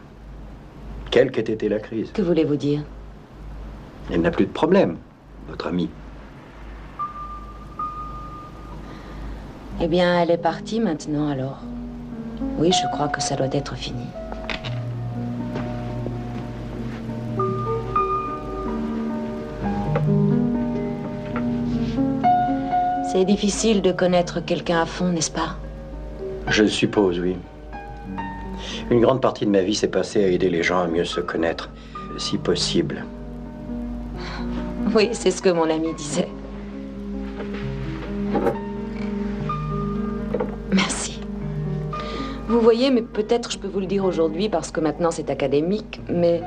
S8: Quelle qu'ait été la crise?
S3: Que voulez-vous dire?
S8: Elle n'a plus de problème, votre amie.
S3: Eh bien, elle est partie maintenant, alors. Oui, je crois que ça doit être fini. C'est difficile de connaître quelqu'un à fond, n'est-ce pas?
S8: Je le suppose, oui. Une grande partie de ma vie s'est passée à aider les gens à mieux se connaître, si possible.
S3: Oui, c'est ce que mon ami disait. Merci. Vous voyez, mais peut-être je peux vous le dire aujourd'hui parce que maintenant c'est académique, mais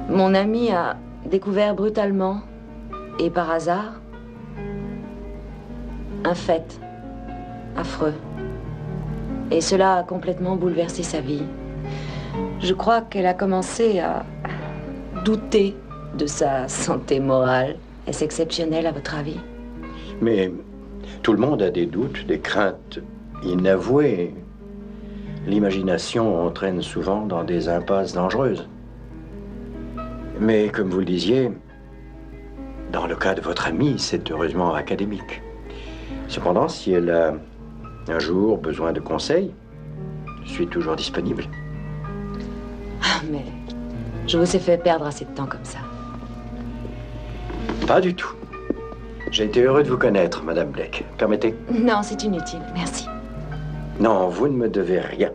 S3: mon ami a découvert brutalement et par hasard un fait affreux. Et cela a complètement bouleversé sa vie. Je crois qu'elle a commencé à douter de sa santé morale. Est-ce exceptionnel à votre avis?
S8: Mais tout le monde a des doutes, des craintes inavouées. L'imagination entraîne souvent dans des impasses dangereuses. Mais comme vous le disiez, dans le cas de votre amie, c'est heureusement académique. Cependant, si elle a un jour besoin de conseils, je suis toujours disponible.
S3: Ah, mais je vous ai fait perdre assez de temps comme ça.
S8: Pas du tout. J'ai été heureux de vous connaître, Madame Blake. Permettez?
S3: Non, c'est inutile. Merci.
S8: Non, vous ne me devez rien.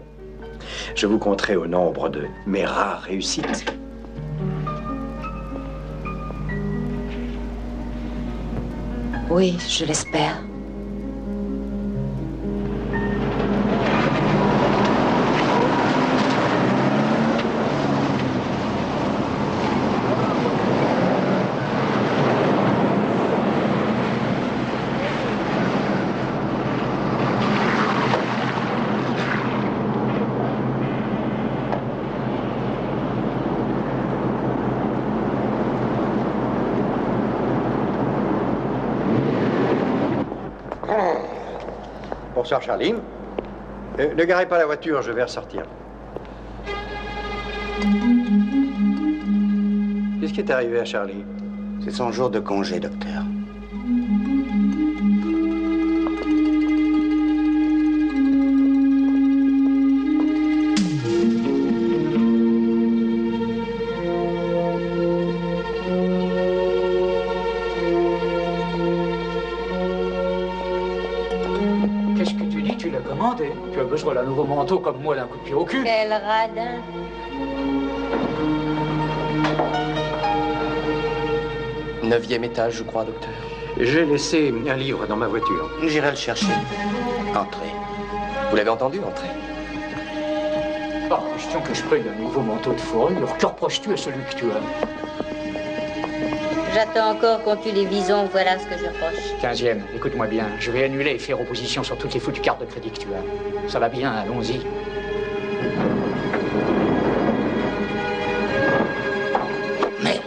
S8: Je vous compterai au nombre de mes rares réussites.
S3: Oui, je l'espère.
S8: Bonsoir, Charlie. Ne garez pas la voiture, je vais ressortir. Qu'est-ce qui est arrivé à Charlie?
S2: C'est son jour de congé, docteur.
S15: Tu as besoin d'un nouveau manteau comme moi d'un coup de pied au cul.
S13: Quel radin.
S2: Neuvième étage, je crois, docteur.
S8: J'ai laissé un livre dans ma voiture.
S2: J'irai le chercher. Entrez. Vous l'avez entendu, entrez.
S15: Pas question que je prenne un nouveau manteau de fourrure. Que reproches-tu à celui que tu as?
S13: J'attends encore qu'on tue les visons, voilà ce que je reproche.
S15: 15e, écoute-moi bien. Je vais annuler et faire opposition sur toutes les foutues cartes de crédit que tu as. Ça va bien, allons-y.
S9: Merde.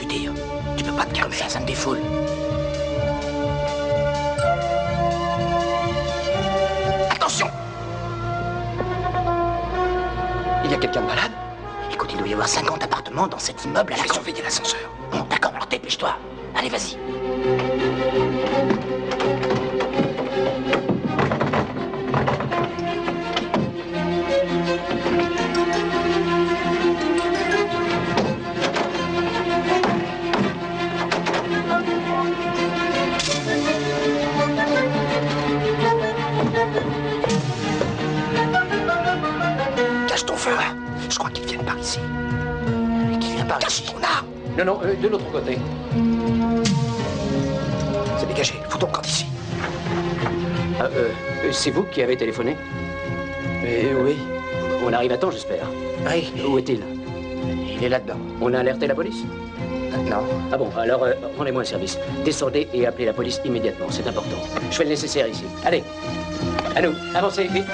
S9: dire. Tu peux pas te calmer.
S6: Ça me défoule.
S9: Attention!
S2: Il y a quelqu'un de malade?
S9: Écoute, il doit y avoir 50 appartements dans cet immeuble à la
S2: surveiller l'ascenseur.
S9: Bon, d'accord, alors dépêche-toi. Allez, vas-y.
S2: Cache ton feu, là. Je crois qu'ils viennent par ici. Qui vient par ici? On a.
S6: Non, de l'autre côté.
S2: C'est dégagé. Faut donc d'ici.
S6: C'est vous qui avez téléphoné?
S2: Oui.
S6: On arrive à temps, j'espère.
S2: Oui.
S6: Où est-il?
S2: Il est là-dedans.
S6: On a alerté la police?
S2: Non.
S6: Ah bon, alors rendez-moi un service. Descendez et appelez la police immédiatement, c'est important. Je fais le nécessaire ici. Allez, à nous, avancez, vite.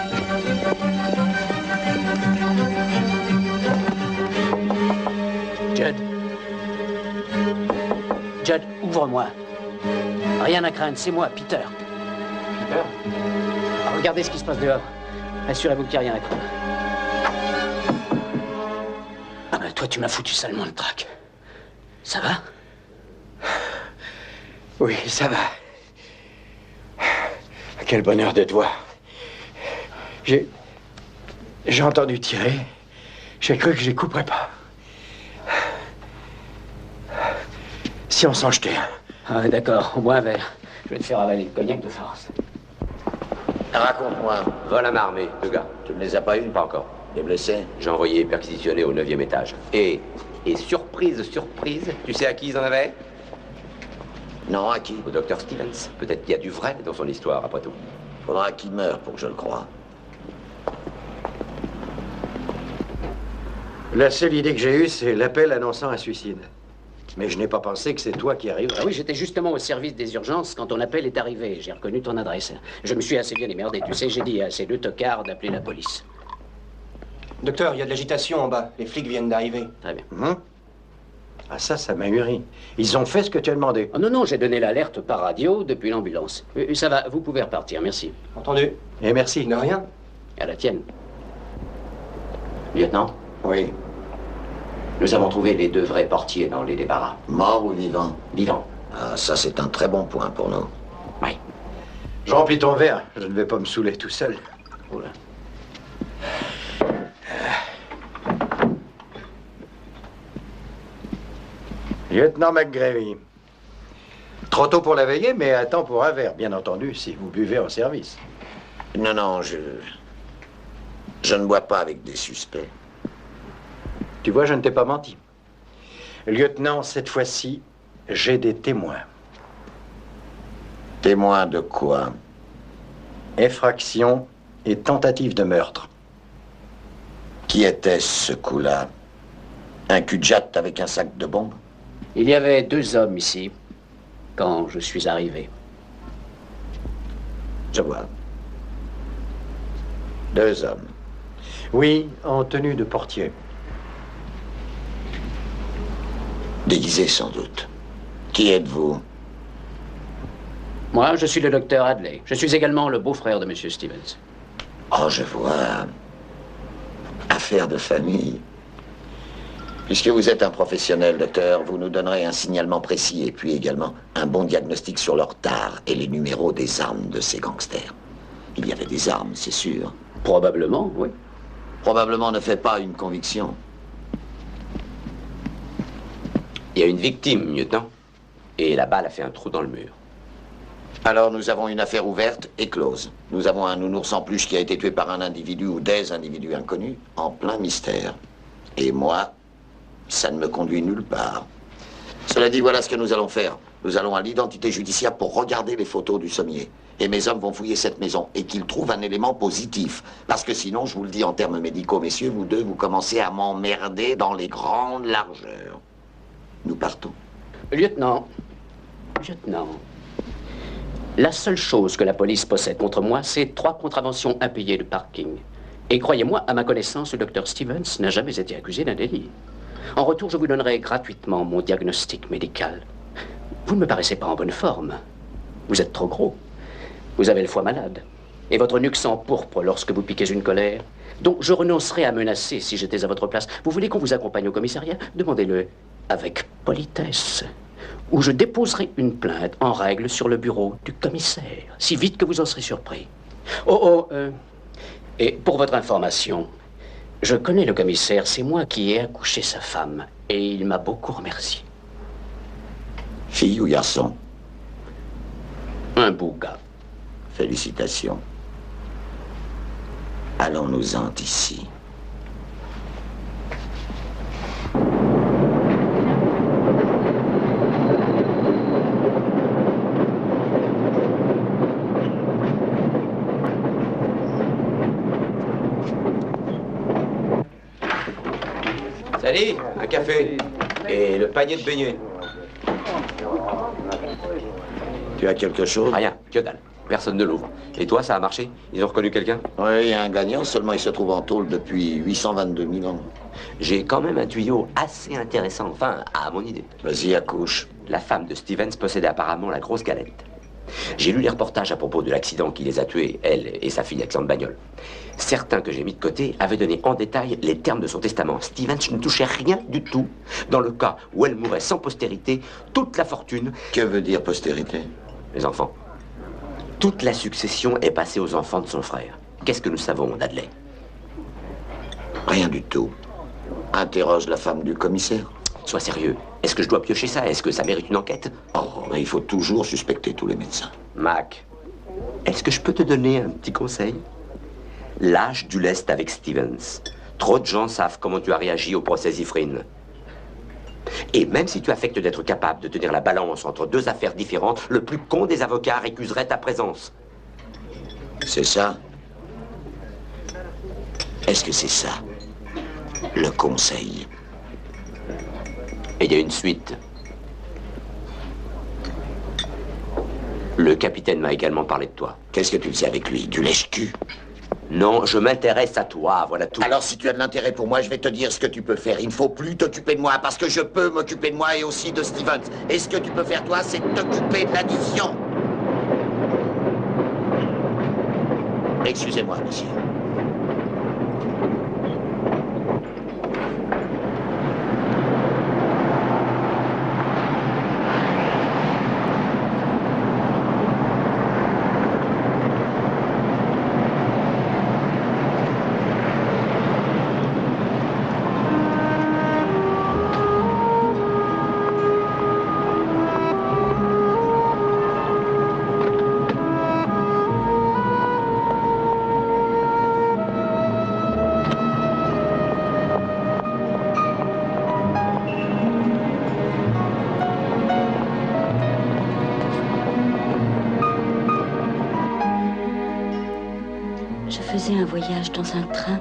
S6: Judd, ouvre-moi. Rien à craindre, c'est moi, Peter. Peter? Regardez ce qui se passe dehors. Assurez-vous qu'il n'y a rien à craindre. Ah ben toi, tu m'as foutu salement le trac. Ça va?
S8: Oui, ça va. Quel bonheur de te voir. J'ai entendu tirer. J'ai cru que je les couperais pas. Si on s'en jetait un.
S6: Ah d'accord, au moins un verre. Je vais te faire avaler le cognac de force.
S9: Raconte-moi.
S10: Vol à main armée, 2 gars.
S9: Tu ne les as pas eu?
S10: Pas encore.
S9: Des blessés?
S10: J'ai envoyé perquisitionner au 9e étage. Et surprise, surprise, tu sais à qui ils en avaient?
S9: Non, à qui?
S10: Au docteur Stevens. Peut-être qu'il y a du vrai dans son histoire, après tout.
S9: Faudra qu'il meure pour que je le croie.
S8: La seule idée que j'ai eue, c'est l'appel annonçant un suicide. Mais je n'ai pas pensé que c'est toi qui arriverais.
S6: Ah oui, j'étais justement au service des urgences quand ton appel est arrivé. J'ai reconnu ton adresse. Je me suis assez bien démerdé. Tu sais, j'ai dit à ces 2 tocards d'appeler la police.
S2: Docteur, il y a de l'agitation en bas. Les flics viennent d'arriver.
S6: Très bien.
S8: Ah ça m'a huri. Ils ont fait ce que tu as demandé.
S6: Oh, non, j'ai donné l'alerte par radio depuis l'ambulance. Ça va, vous pouvez repartir, merci.
S2: Entendu.
S8: Et merci.
S2: De rien.
S6: À la tienne.
S9: Lieutenant? Oui.
S6: Nous avons trouvé les 2 vrais portiers dans les débarras.
S9: Morts ou vivants?
S6: Vivants.
S9: Ah, ça c'est un très bon point pour nous.
S6: Oui.
S8: Je remplis ton verre. Je ne vais pas me saouler tout seul.
S6: Oula.
S8: Lieutenant McGravy. Trop tôt pour la veillée, mais à temps pour un verre, bien entendu, si vous buvez en service.
S9: Non, je ne bois pas avec des suspects.
S8: Tu vois, je ne t'ai pas menti. Lieutenant, cette fois-ci, j'ai des témoins.
S9: Témoins de quoi?
S8: Effraction et tentative de meurtre.
S9: Qui était-ce, ce coup-là? Un cul-de-jatte avec un sac de bombes?
S6: Il y avait 2 hommes ici, quand je suis arrivé.
S9: Je vois. 2 hommes.
S8: Oui, en tenue de portier.
S9: Déguisés, sans doute. Qui êtes-vous?
S6: Moi, je suis le docteur Hadley. Je suis également le beau-frère de M. Stevens.
S9: Oh, je vois. Affaire de famille. Puisque vous êtes un professionnel, docteur, vous nous donnerez un signalement précis et puis également un bon diagnostic sur leur tard et les numéros des armes de ces gangsters. Il y avait des armes, c'est sûr.
S6: Probablement, oui.
S9: Probablement ne fait pas une conviction.
S10: Il y a une victime, lieutenant. Et la balle a fait un trou dans le mur.
S9: Alors nous avons une affaire ouverte et close. Nous avons un nounours en peluche qui a été tué par un individu ou des individus inconnus en plein mystère. Et moi, ça ne me conduit nulle part. Cela dit, voilà ce que nous allons faire. Nous allons à l'identité judiciaire pour regarder les photos du sommier. Et mes hommes vont fouiller cette maison et qu'ils trouvent un élément positif. Parce que sinon, je vous le dis en termes médicaux, messieurs, vous deux, vous commencez à m'emmerder dans les grandes largeurs. Nous partons.
S6: Lieutenant, la seule chose que la police possède contre moi, c'est 3 contraventions impayées de parking. Et croyez-moi, à ma connaissance, le docteur Stevens n'a jamais été accusé d'un délit. En retour, je vous donnerai gratuitement mon diagnostic médical. Vous ne me paraissez pas en bonne forme. Vous êtes trop gros. Vous avez le foie malade. Et votre nuque s'empourpre lorsque vous piquez une colère. Donc je renoncerais à menacer si j'étais à votre place. Vous voulez qu'on vous accompagne au commissariat? Demandez-le avec politesse. Ou je déposerai une plainte en règle sur le bureau du commissaire, si vite que vous en serez surpris. Et pour votre information, je connais le commissaire, c'est moi qui ai accouché sa femme. Et il m'a beaucoup remercié.
S9: Fille ou garçon?
S6: Un beau gars.
S9: Félicitations. Allons-nous-en d'ici.
S10: Salut, un café. Et le panier de beignets.
S9: Tu as quelque chose?
S10: Rien, que dalle. Personne ne l'ouvre. Et toi, ça a marché? Ils ont reconnu quelqu'un?
S9: Oui, il y a un gagnant, seulement il se trouve en tôle depuis 822 000 ans.
S10: J'ai quand même un tuyau assez intéressant, enfin, à mon idée.
S9: Vas-y, accouche.
S10: La femme de Stevens possédait apparemment la grosse galette. J'ai lu les reportages à propos de l'accident qui les a tués, elle et sa fille, accident de bagnole. Certains que j'ai mis de côté avaient donné en détail les termes de son testament. Stevens ne touchait rien du tout. Dans le cas où elle mourrait sans postérité, toute la fortune...
S9: Que veut dire postérité?
S10: Les enfants. Toute la succession est passée aux enfants de son frère. Qu'est-ce que nous savons d'Adley?
S9: Rien du tout. Interroge la femme du commissaire.
S10: Sois sérieux. Est-ce que je dois piocher ça? Est-ce que ça mérite une enquête?
S9: Oh, mais il faut toujours suspecter tous les médecins.
S10: Mac, est-ce que je peux te donner un petit conseil? Lâche du lest avec Stevens. Trop de gens savent comment tu as réagi au procès Zifrine. Et même si tu affectes d'être capable de tenir la balance entre deux affaires différentes, le plus con des avocats récuserait ta présence.
S9: C'est ça? Est-ce que c'est ça? Le conseil.
S10: Et il y a une suite. Le capitaine m'a également parlé de toi.
S9: Qu'est-ce que tu faisais avec lui? Du lèche-cul?
S10: Non, je m'intéresse à toi, voilà tout.
S9: Alors si tu as de l'intérêt pour moi, je vais te dire ce que tu peux faire. Il ne faut plus t'occuper de moi, parce que je peux m'occuper de moi et aussi de Stevens. Et ce que tu peux faire toi, c'est t'occuper de l'addition. Excusez-moi, monsieur.
S13: Un voyage dans un train,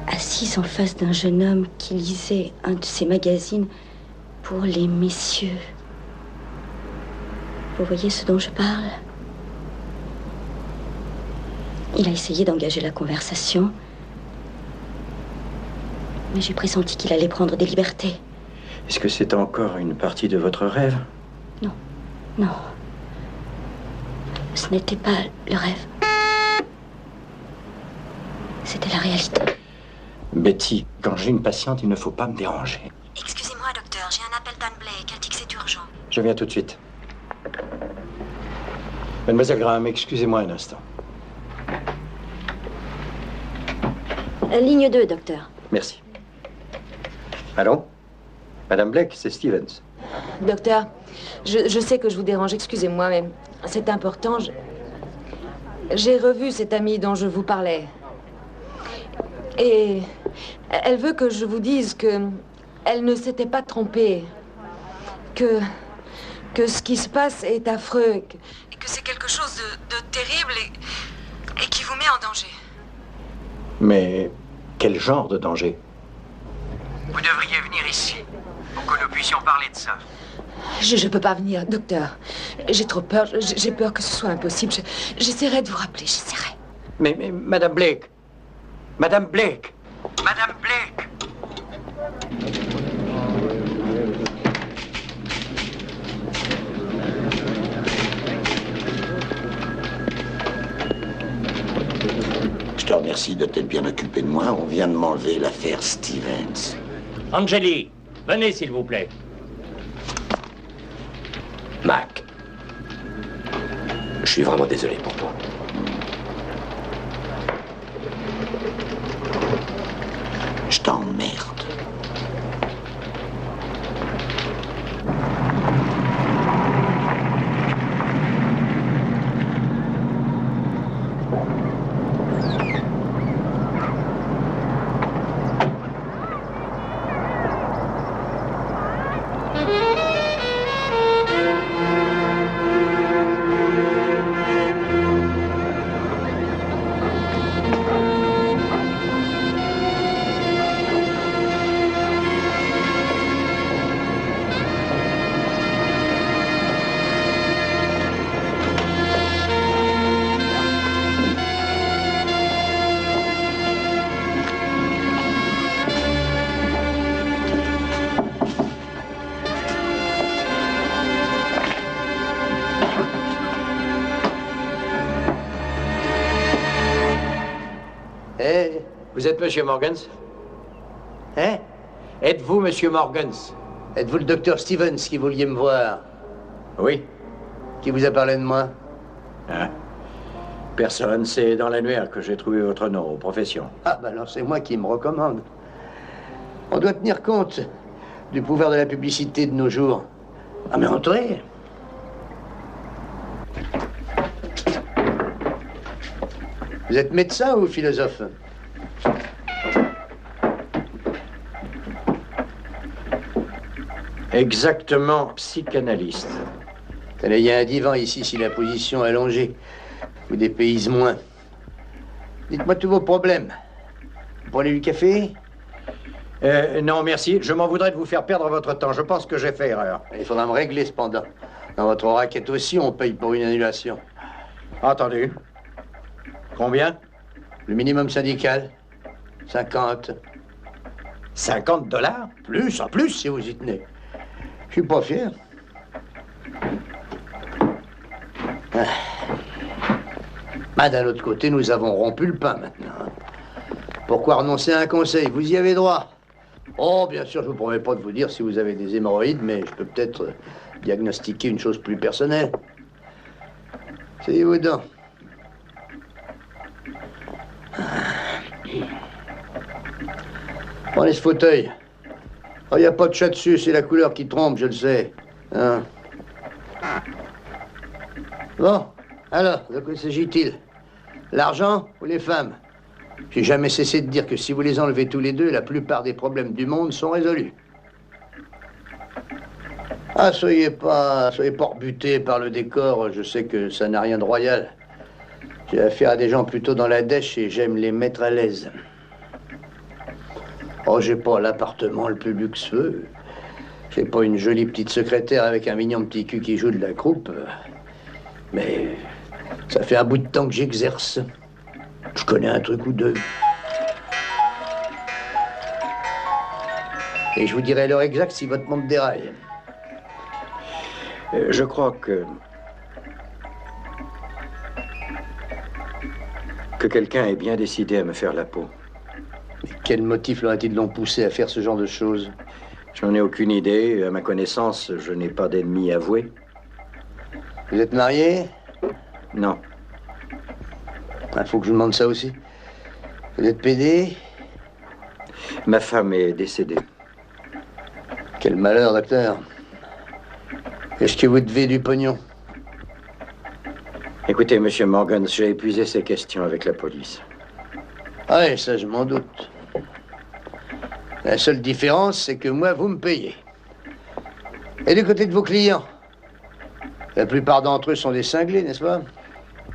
S13: assise en face d'un jeune homme qui lisait un de ces magazines pour les messieurs. Vous voyez ce dont je parle? Il a essayé d'engager la conversation, mais j'ai pressenti qu'il allait prendre des libertés.
S8: Est-ce que c'est encore une partie de votre rêve?
S13: Non, non. Ce n'était pas le rêve. C'était la réalité.
S8: Betty, quand j'ai une patiente, il ne faut pas me déranger.
S13: Excusez-moi, docteur, j'ai un appel d'Anne Blake. Elle dit que c'est urgent.
S8: Je viens tout de suite. Mademoiselle Graham, excusez-moi un instant.
S13: Ligne 2, docteur.
S8: Merci. Allô? Madame Blake, c'est Stevens.
S3: Docteur, je sais que je vous dérange, excusez-moi, mais c'est important. J'ai revu cette amie dont je vous parlais. Et elle veut que je vous dise que elle ne s'était pas trompée. Que ce qui se passe est affreux. Et que c'est quelque chose de terrible et qui vous met en danger.
S8: Mais quel genre de danger?
S15: Vous devriez venir ici, pour que nous puissions parler de ça.
S3: Je peux pas venir, docteur. J'ai trop peur. J'ai peur que ce soit impossible. J'essaierai de vous rappeler, j'essaierai.
S8: Mais Madame Blake. Madame Blake.
S15: Madame Blake.
S9: Merci de t'être bien occupé de moi. On vient de m'enlever l'affaire Stevens.
S16: Angeli, venez s'il vous plaît.
S10: Mac, je suis vraiment désolé pour toi.
S9: Je t'emmerde.
S8: Vous êtes Monsieur Morgans?
S17: Hein?
S8: Êtes-vous Monsieur Morgans?
S17: Êtes-vous le docteur Stevens qui vouliez me voir?
S8: Oui.
S17: Qui vous a parlé de moi?
S8: Hein? Personne, c'est dans l'annuaire que j'ai trouvé votre nom, aux professions.
S17: Ah, ben alors c'est moi qui me recommande. On doit tenir compte du pouvoir de la publicité de nos jours. Ah, mais entrez! Vous êtes médecin ou philosophe?
S8: Exactement, psychanalyste.
S17: Tenez, il y a un divan ici, si la position est allongée. Vous dépayse moins. Dites-moi tous vos problèmes. Vous prenez du café?
S8: Non, merci. Je m'en voudrais de vous faire perdre votre temps. Je pense que j'ai fait erreur.
S17: Il faudra me régler, cependant. Dans votre raquette aussi, on paye pour une annulation.
S8: Entendu. Combien?
S17: Le minimum syndical. 50.
S8: 50 $?
S17: Plus, en plus, si vous y tenez. Je suis pas fier. Ah, d'un autre côté, nous avons rompu le pain maintenant. Pourquoi renoncer à un conseil? Vous y avez droit. Oh, bien sûr, je vous promets pas de vous dire si vous avez des hémorroïdes, mais je peux peut-être diagnostiquer une chose plus personnelle. Asseyez-vous donc. Prenez ce fauteuil. Oh, il n'y a pas de chat dessus, c'est la couleur qui trompe, je le sais. Hein? Bon, alors, de quoi s'agit-il? L'argent ou les femmes? J'ai jamais cessé de dire que si vous les enlevez tous les deux, la plupart des problèmes du monde sont résolus. Ah, soyez pas rebutés par le décor, je sais que ça n'a rien de royal. J'ai affaire à des gens plutôt dans la dèche et j'aime les mettre à l'aise. Oh, j'ai pas l'appartement le plus luxueux. J'ai pas une jolie petite secrétaire avec un mignon petit cul qui joue de la croupe. Mais ça fait un bout de temps que j'exerce. Je connais un truc ou deux. Et je vous dirai l'heure exacte si votre montre déraille.
S8: Je crois que quelqu'un est bien décidé à me faire la peau.
S17: Mais quel motif l'aurait-il donc poussé à faire ce genre de choses?
S8: Je n'en ai aucune idée. À ma connaissance, je n'ai pas d'ennemi avoué.
S17: Vous êtes marié?
S8: Non.
S17: Il faut que je vous demande ça aussi. Vous êtes pédé?
S8: Ma femme est décédée.
S17: Quel malheur, docteur. Est-ce que vous devez du pognon?
S8: Écoutez, Monsieur Morgan, j'ai épuisé ces questions avec la police.
S17: Ah oui, ça, je m'en doute. La seule différence, c'est que moi, vous me payez. Et du côté de vos clients? La plupart d'entre eux sont des cinglés, n'est-ce pas?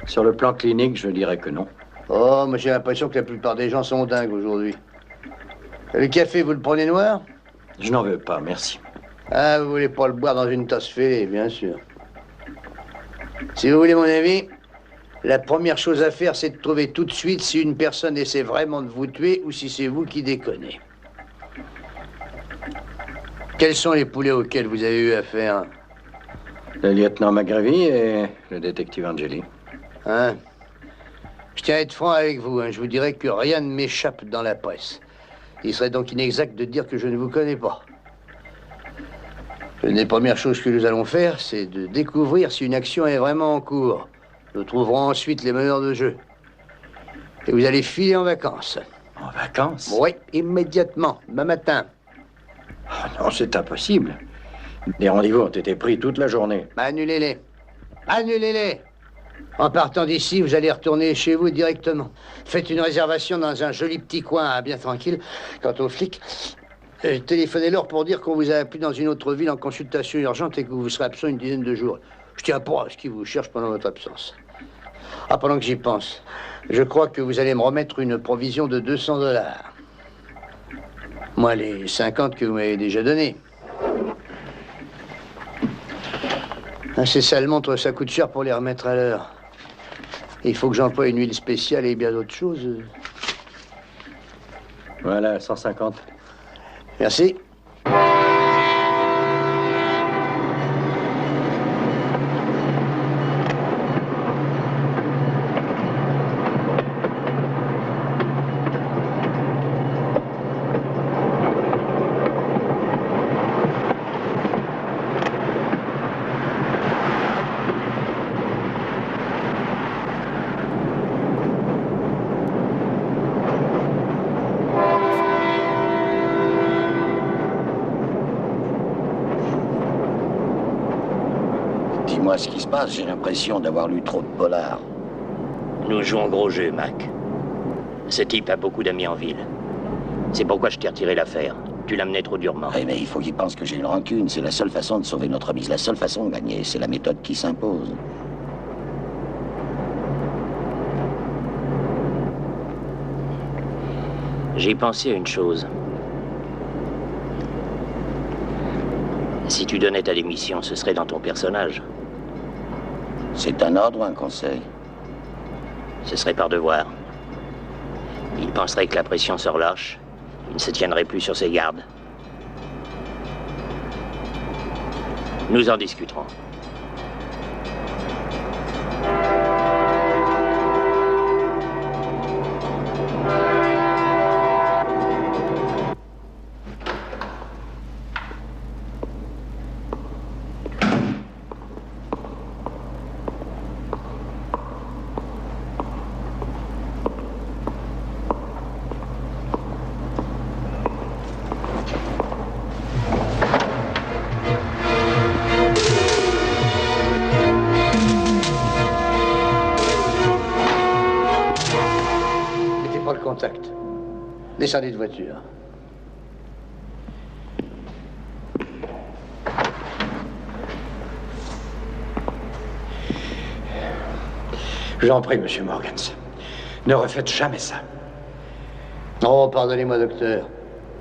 S8: Sur le plan clinique, je dirais que non.
S17: Oh, moi, j'ai l'impression que la plupart des gens sont dingues aujourd'hui. Le café, vous le prenez noir?
S8: Je n'en veux pas, merci.
S17: Ah, vous voulez pas le boire dans une tasse fêlée, bien sûr. Si vous voulez mon avis, la première chose à faire, c'est de trouver tout de suite si une personne essaie vraiment de vous tuer ou si c'est vous qui déconnez. Quels sont les poulets auxquels vous avez eu affaire?
S8: Le lieutenant McGreevy et le détective Angeli.
S17: Hein? Je tiens à être franc avec vous, hein. Je vous dirais que rien ne m'échappe dans la presse. Il serait donc inexact de dire que je ne vous connais pas. L'une des premières choses que nous allons faire, c'est de découvrir si une action est vraiment en cours. Nous trouverons ensuite les meneurs de jeu. Et vous allez filer en vacances.
S8: En vacances?
S17: Oui, immédiatement, demain matin.
S8: Oh non, c'est impossible. Les rendez-vous ont été pris toute la journée.
S17: Annulez-les. Annulez-les. En partant d'ici, vous allez retourner chez vous directement. Faites une réservation dans un joli petit coin, bien tranquille. Quant aux flics, téléphonez-leur pour dire qu'on vous a appelé dans une autre ville en consultation urgente et que vous serez absent une dizaine de jours. Je tiens pas à ce qu'ils vous cherchent pendant votre absence. Ah, pendant que j'y pense, je crois que vous allez me remettre une provision de $200. Moi, les 50 que vous m'avez déjà donnés. Ces sales montres, ça coûte cher pour les remettre à l'heure. Il faut que j'emploie une huile spéciale et bien d'autres choses.
S8: Voilà, 150.
S17: Merci.
S9: Dis-moi ce qui se passe, j'ai l'impression d'avoir lu trop de polars.
S16: Nous jouons gros jeu, Mac. Ce type a beaucoup d'amis en ville. C'est pourquoi je t'ai retiré l'affaire. Tu l'as mené trop durement.
S9: Oui, mais il faut qu'il pense que j'ai une rancune. C'est la seule façon de sauver notre mise, la seule façon de gagner. C'est la méthode qui s'impose.
S16: J'ai pensé à une chose. Si tu donnais ta démission, ce serait dans ton personnage.
S9: C'est un ordre ou un conseil?
S16: Ce serait par devoir. Il penserait que la pression se relâche. Il ne se tiendrait plus sur ses gardes. Nous en discuterons.
S17: Descendez de voiture.
S8: Je vous en prie, monsieur Morgans. Ne refaites jamais ça.
S17: Oh, pardonnez-moi, docteur.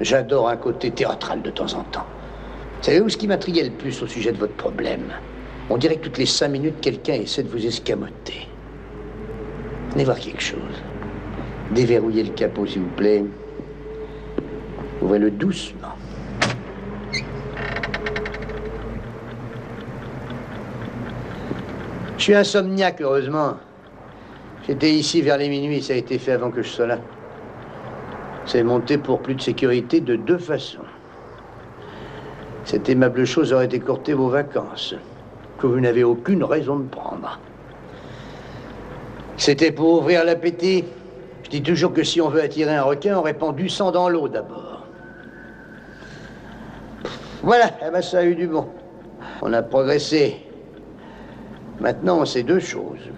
S17: J'adore un côté théâtral de temps en temps. Savez-vous ce qui m'intriguait le plus au sujet de votre problème? On dirait que toutes les 5 minutes, quelqu'un essaie de vous escamoter. Venez voir quelque chose. Déverrouillez le capot, s'il vous plaît. Ouvrez-le doucement. Je suis insomniaque, heureusement. J'étais ici vers les minuit, ça a été fait avant que je sois là. C'est monté pour plus de sécurité de 2 façons. Cette aimable chose aurait écourté vos vacances, que vous n'avez aucune raison de prendre. C'était pour ouvrir l'appétit. Je dis toujours que si on veut attirer un requin, on répand du sang dans l'eau d'abord. Voilà, eh ben, ça a eu du bon. On a progressé. Maintenant, on sait 2 choses.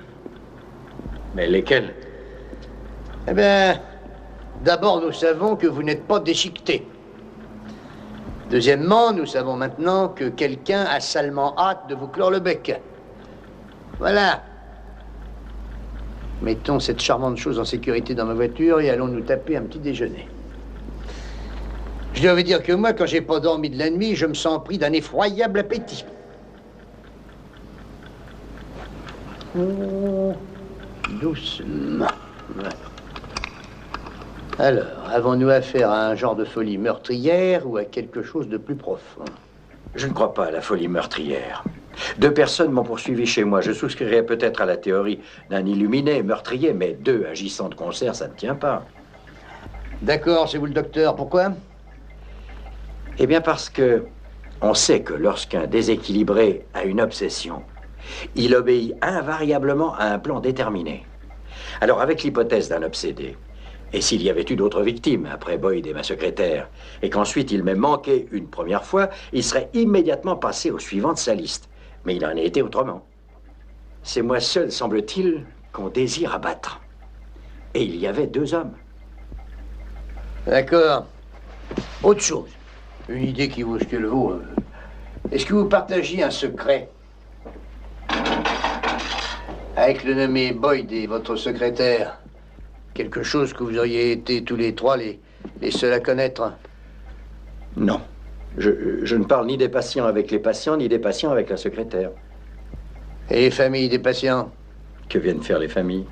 S8: Mais lesquelles?
S17: Eh bien, d'abord, nous savons que vous n'êtes pas déchiqueté. Deuxièmement, nous savons maintenant que quelqu'un a salement hâte de vous clore le bec. Voilà. Mettons cette charmante chose en sécurité dans ma voiture et allons nous taper un petit déjeuner. Je dois vous dire que moi, quand j'ai pas dormi de la nuit, je me sens pris d'un effroyable appétit. Doucement. Voilà. Alors, avons-nous affaire à un genre de folie meurtrière ou à quelque chose de plus profond?
S8: Je ne crois pas à la folie meurtrière. 2 personnes m'ont poursuivi chez moi. Je souscrirais peut-être à la théorie d'un illuminé, meurtrier, mais 2 agissant de concert, ça ne tient pas.
S17: D'accord, c'est vous le docteur. Pourquoi?
S8: Eh bien parce que on sait que lorsqu'un déséquilibré a une obsession, il obéit invariablement à un plan déterminé. Alors avec l'hypothèse d'un obsédé, et s'il y avait eu d'autres victimes, après Boyd et ma secrétaire, et qu'ensuite il m'ait manqué une première fois, il serait immédiatement passé au suivant de sa liste. Mais il en a été autrement. C'est moi seul, semble-t-il, qu'on désire abattre. Et il y avait 2 hommes.
S17: D'accord. Autre chose. Une idée qui vaut ce qu'elle vaut. Est-ce que vous partagiez un secret avec le nommé Boyd et votre secrétaire? Quelque chose que vous auriez été tous les 3 les seuls à connaître?
S8: Non. Je ne parle ni des patients avec les patients, ni des patients avec la secrétaire.
S17: Et les familles des patients?
S8: Que viennent faire les familles?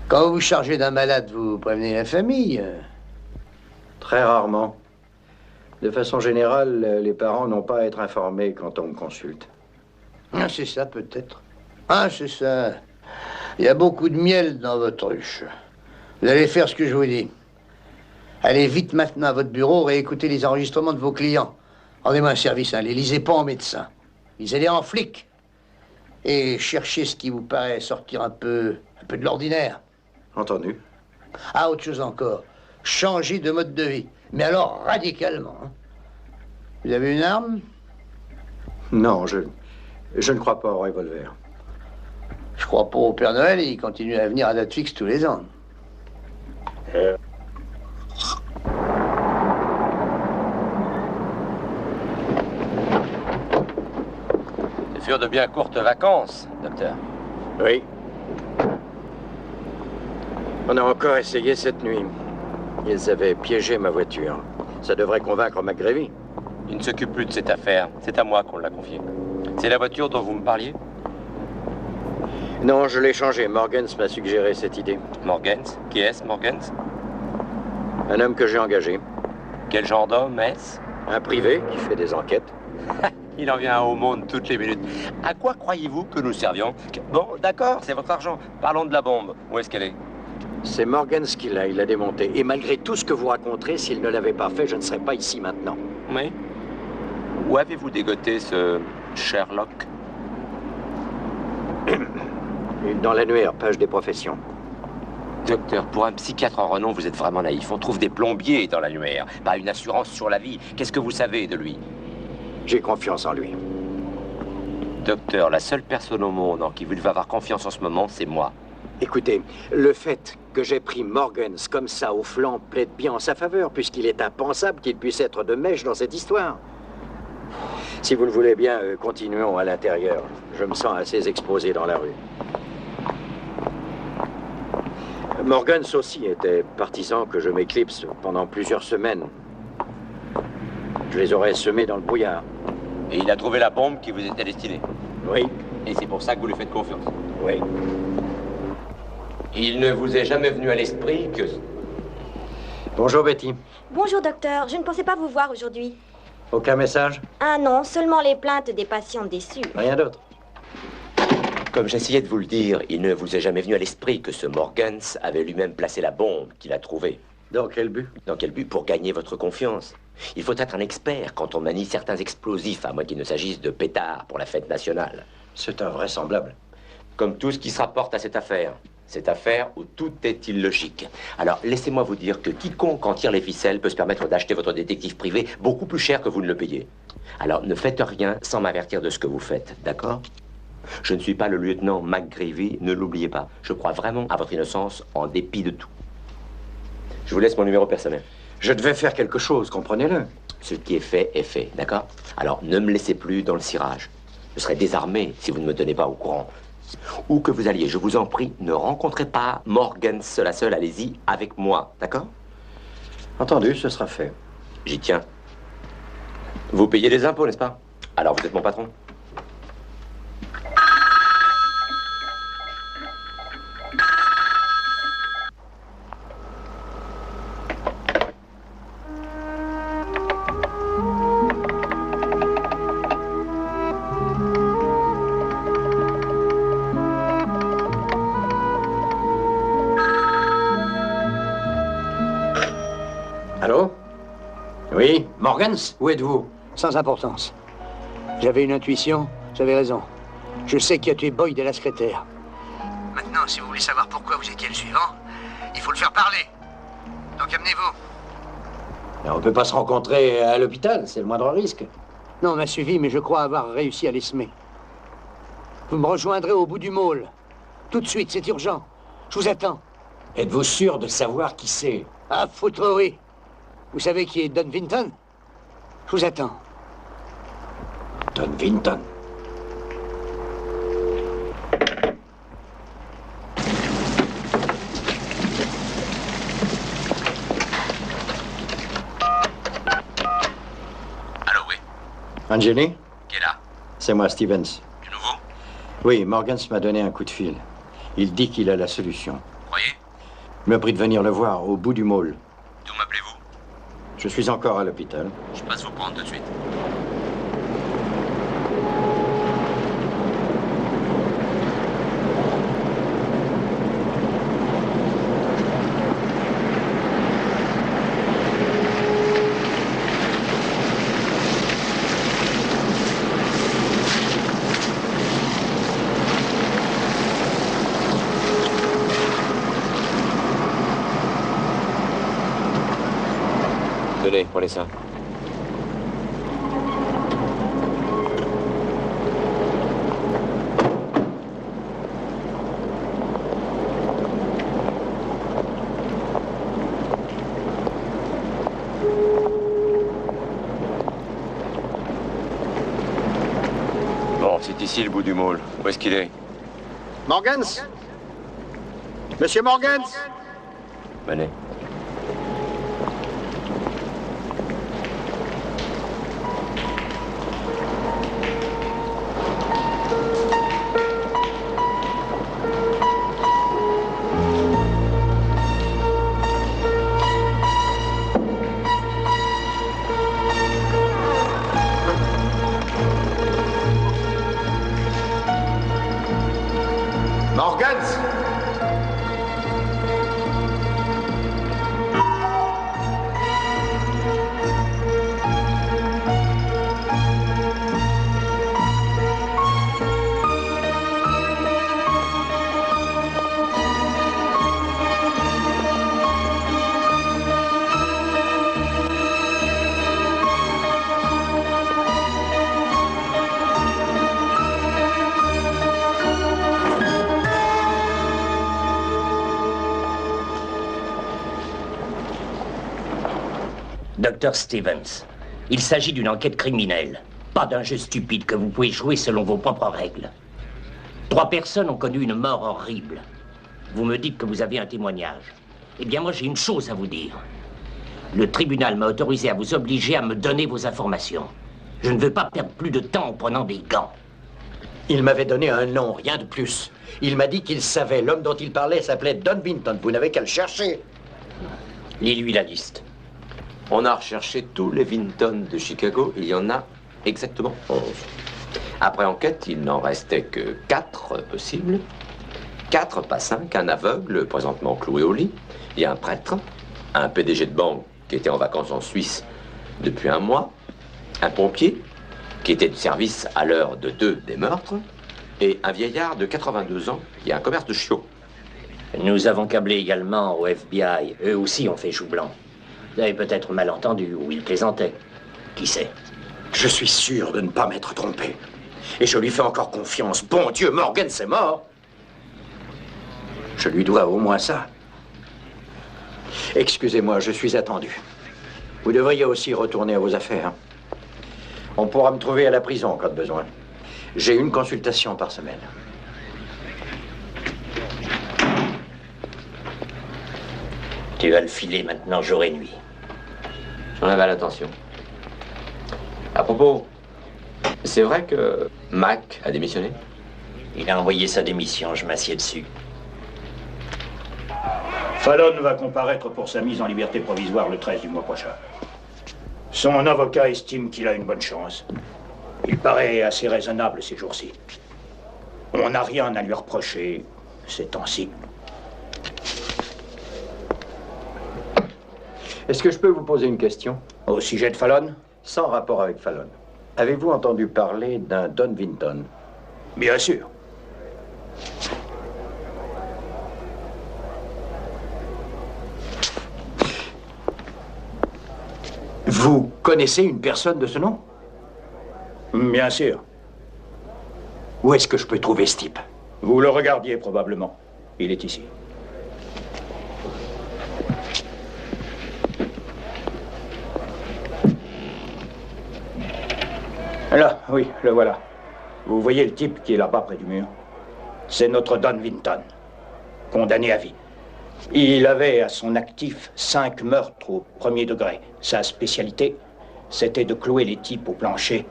S17: Quand vous vous chargez d'un malade, vous prévenez la famille?
S8: Très rarement. De façon générale, les parents n'ont pas à être informés quand on me consulte.
S17: Ah, c'est ça, peut-être. Ah, c'est ça. Il y a beaucoup de miel dans votre ruche. Vous allez faire ce que je vous dis. Allez vite maintenant à votre bureau, réécoutez les enregistrements de vos clients. Rendez-moi un service, hein. Les lisez pas en médecin. Lisez-les en flic. Et cherchez ce qui vous paraît sortir un peu de l'ordinaire.
S8: Entendu.
S17: Ah, autre chose encore. Changez de mode de vie. Mais alors, radicalement. Hein. Vous avez une arme?
S8: Non, je ne crois pas au revolver.
S17: Je crois pas au Père Noël, il continue à venir à date fixe tous les ans.
S10: Ce furent de bien courtes vacances, docteur.
S8: Oui. On a encore essayé cette nuit. Ils avaient piégé ma voiture. Ça devrait convaincre McGreevy.
S10: Il ne s'occupe plus de cette affaire. C'est à moi qu'on l'a confiée. C'est la voiture dont vous me parliez?
S8: Non, je l'ai changé. Morgans m'a suggéré cette idée.
S10: Morgans? Qui est-ce, Morgans?
S8: Un homme que j'ai engagé.
S10: Quel genre d'homme est-ce?
S8: Un privé qui fait des enquêtes.
S10: Il en vient au monde toutes les minutes. À quoi croyez-vous que nous servions? Bon, d'accord, c'est votre argent. Parlons de la bombe. Où est-ce qu'elle est?
S8: C'est Morgans qui l'a, il l'a démonté. Et malgré tout ce que vous raconterez, s'il ne l'avait pas fait, je ne serais pas ici maintenant.
S10: Oui. Où avez-vous dégoté ce Sherlock?
S8: Dans l'annuaire, page des professions.
S10: Docteur, pour un psychiatre en renom, vous êtes vraiment naïf. On trouve des plombiers dans l'annuaire, pas une assurance sur la vie. Qu'est-ce que vous savez de lui?
S8: J'ai confiance en lui.
S10: Docteur, la seule personne au monde en qui vous devez avoir confiance en ce moment, c'est moi.
S8: Écoutez, le fait que j'ai pris Morgans comme ça au flanc plaide bien en sa faveur, puisqu'il est impensable qu'il puisse être de mèche dans cette histoire. Si vous le voulez bien, continuons à l'intérieur. Je me sens assez exposé dans la rue. Morgans aussi était partisan que je m'éclipse pendant plusieurs semaines. Je les aurais semés dans le brouillard.
S10: Et il a trouvé la bombe qui vous était destinée?
S8: Oui.
S10: Et c'est pour ça que vous lui faites confiance?
S8: Oui.
S10: Il ne vous est jamais venu à l'esprit que...
S8: Bonjour, Betty.
S13: Bonjour, docteur. Je ne pensais pas vous voir aujourd'hui.
S8: Aucun message?
S13: Ah non, seulement les plaintes des patients déçus.
S8: Rien d'autre.
S10: Comme j'essayais de vous le dire, il ne vous est jamais venu à l'esprit que ce Morgans avait lui-même placé la bombe qu'il a trouvée.
S8: Dans quel but?
S10: Dans quel but? Pour gagner votre confiance. Il faut être un expert quand on manie certains explosifs, à moins qu'il ne s'agisse de pétards pour la fête nationale.
S8: C'est invraisemblable.
S10: Comme tout ce qui se rapporte à cette affaire. Cette affaire où tout est illogique. Alors, laissez-moi vous dire que quiconque en tire les ficelles peut se permettre d'acheter votre détective privé beaucoup plus cher que vous ne le payez. Alors, ne faites rien sans m'avertir de ce que vous faites, d'accord? Je ne suis pas le lieutenant McGreevy, ne l'oubliez pas. Je crois vraiment à votre innocence en dépit de tout. Je vous laisse mon numéro personnel.
S8: Je devais faire quelque chose, comprenez-le.
S10: Ce qui est fait, d'accord? Alors, ne me laissez plus dans le cirage. Je serai désarmé si vous ne me tenez pas au courant. Où que vous alliez, je vous en prie, ne rencontrez pas Morgans seul à seul, allez-y avec moi, d'accord?
S8: Entendu, ce sera fait.
S10: J'y tiens. Vous payez des impôts, n'est-ce pas? Alors vous êtes mon patron.
S8: Morgans, où êtes-vous?
S17: Sans importance. J'avais une intuition, j'avais raison. Je sais qui a tué Boyd et la secrétaire. Maintenant, si vous voulez savoir pourquoi vous étiez le suivant, il faut le faire parler. Donc amenez-vous.
S8: On ne peut pas se rencontrer à l'hôpital, c'est le moindre risque.
S17: Non, on m'a suivi, mais je crois avoir réussi à les semer. Vous me rejoindrez au bout du môle. Tout de suite, c'est urgent. Je vous attends.
S8: Êtes-vous sûr de savoir qui c'est?
S17: Ah, foutre, oui. Vous savez qui est Don Vinton? Je vous attends.
S8: Don Vinton.
S14: Allô, oui.
S8: Angeli?
S14: Qui est là?
S8: C'est moi, Stevens.
S14: Du nouveau?
S8: Oui, Morgans m'a donné un coup de fil. Il dit qu'il a la solution.
S14: Vous croyez?
S8: Il m'a pris de venir le voir au bout du môle.
S14: D'où m'appelez-vous?
S8: Je suis encore à l'hôpital.
S14: Je passe vous prendre tout de suite.
S10: Tenez, prenez ça. Bon, c'est ici le bout du môle. Où est-ce qu'il est?
S12: Morgans? Monsieur Morgans?
S10: Venez.
S12: Morgans?
S16: Dr Stevens, il s'agit d'une enquête criminelle, pas d'un jeu stupide que vous pouvez jouer selon vos propres règles. 3 personnes ont connu une mort horrible. Vous me dites que vous avez un témoignage. Eh bien, moi, j'ai une chose à vous dire. Le tribunal m'a autorisé à vous obliger à me donner vos informations. Je ne veux pas perdre plus de temps en prenant des gants.
S8: Il m'avait donné un nom, rien de plus. Il m'a dit qu'il savait. L'homme dont il parlait s'appelait Don Vinton. Vous n'avez qu'à le chercher.
S16: Lis-lui la liste.
S10: On a recherché tous les Vinton de Chicago. Il y en a exactement 11. Après enquête, il n'en restait que 4 possibles. 4, pas 5. Un aveugle, présentement cloué au lit. Il y a un prêtre, un PDG de banque qui était en vacances en Suisse depuis 1 mois, un pompier qui était de service à l'heure de 2 des meurtres, et un vieillard de 82 ans qui a un commerce de chiots.
S16: Nous avons câblé également au FBI. Eux aussi ont fait chou blanc. Vous avez peut-être mal entendu, ou ils plaisantaient. Qui sait?
S8: Je suis sûr de ne pas m'être trompé. Et je lui fais encore confiance. Bon Dieu, Morgan, c'est mort. Je lui dois au moins ça. Excusez-moi, je suis attendu. Vous devriez aussi retourner à vos affaires. On pourra me trouver à la prison en cas de besoin. J'ai une consultation par semaine.
S16: Tu vas le filer maintenant jour et nuit.
S10: J'en avais l'attention. À propos, c'est vrai que Mac a démissionné?
S16: Il a envoyé sa démission, je m'assieds dessus.
S15: Fallon va comparaître pour sa mise en liberté provisoire le 13 du mois prochain. Son avocat estime qu'il a une bonne chance. Il paraît assez raisonnable ces jours-ci. On n'a rien à lui reprocher ces temps-ci.
S8: Est-ce que je peux vous poser une question?
S15: Au sujet de Fallon?
S8: Sans rapport avec Fallon. Avez-vous entendu parler d'un Don Vinton?
S15: Bien sûr.
S8: Vous connaissez une personne de ce nom?
S15: Bien sûr.
S8: Où est-ce que je peux trouver ce type?
S15: Vous le regardiez probablement. Il est ici. Là, oui, le voilà. Vous voyez le type qui est là-bas près du mur? C'est notre Don Vinton, condamné à vie. Il avait à son actif 5 meurtres au premier degré. Sa spécialité, c'était de clouer les types au plancher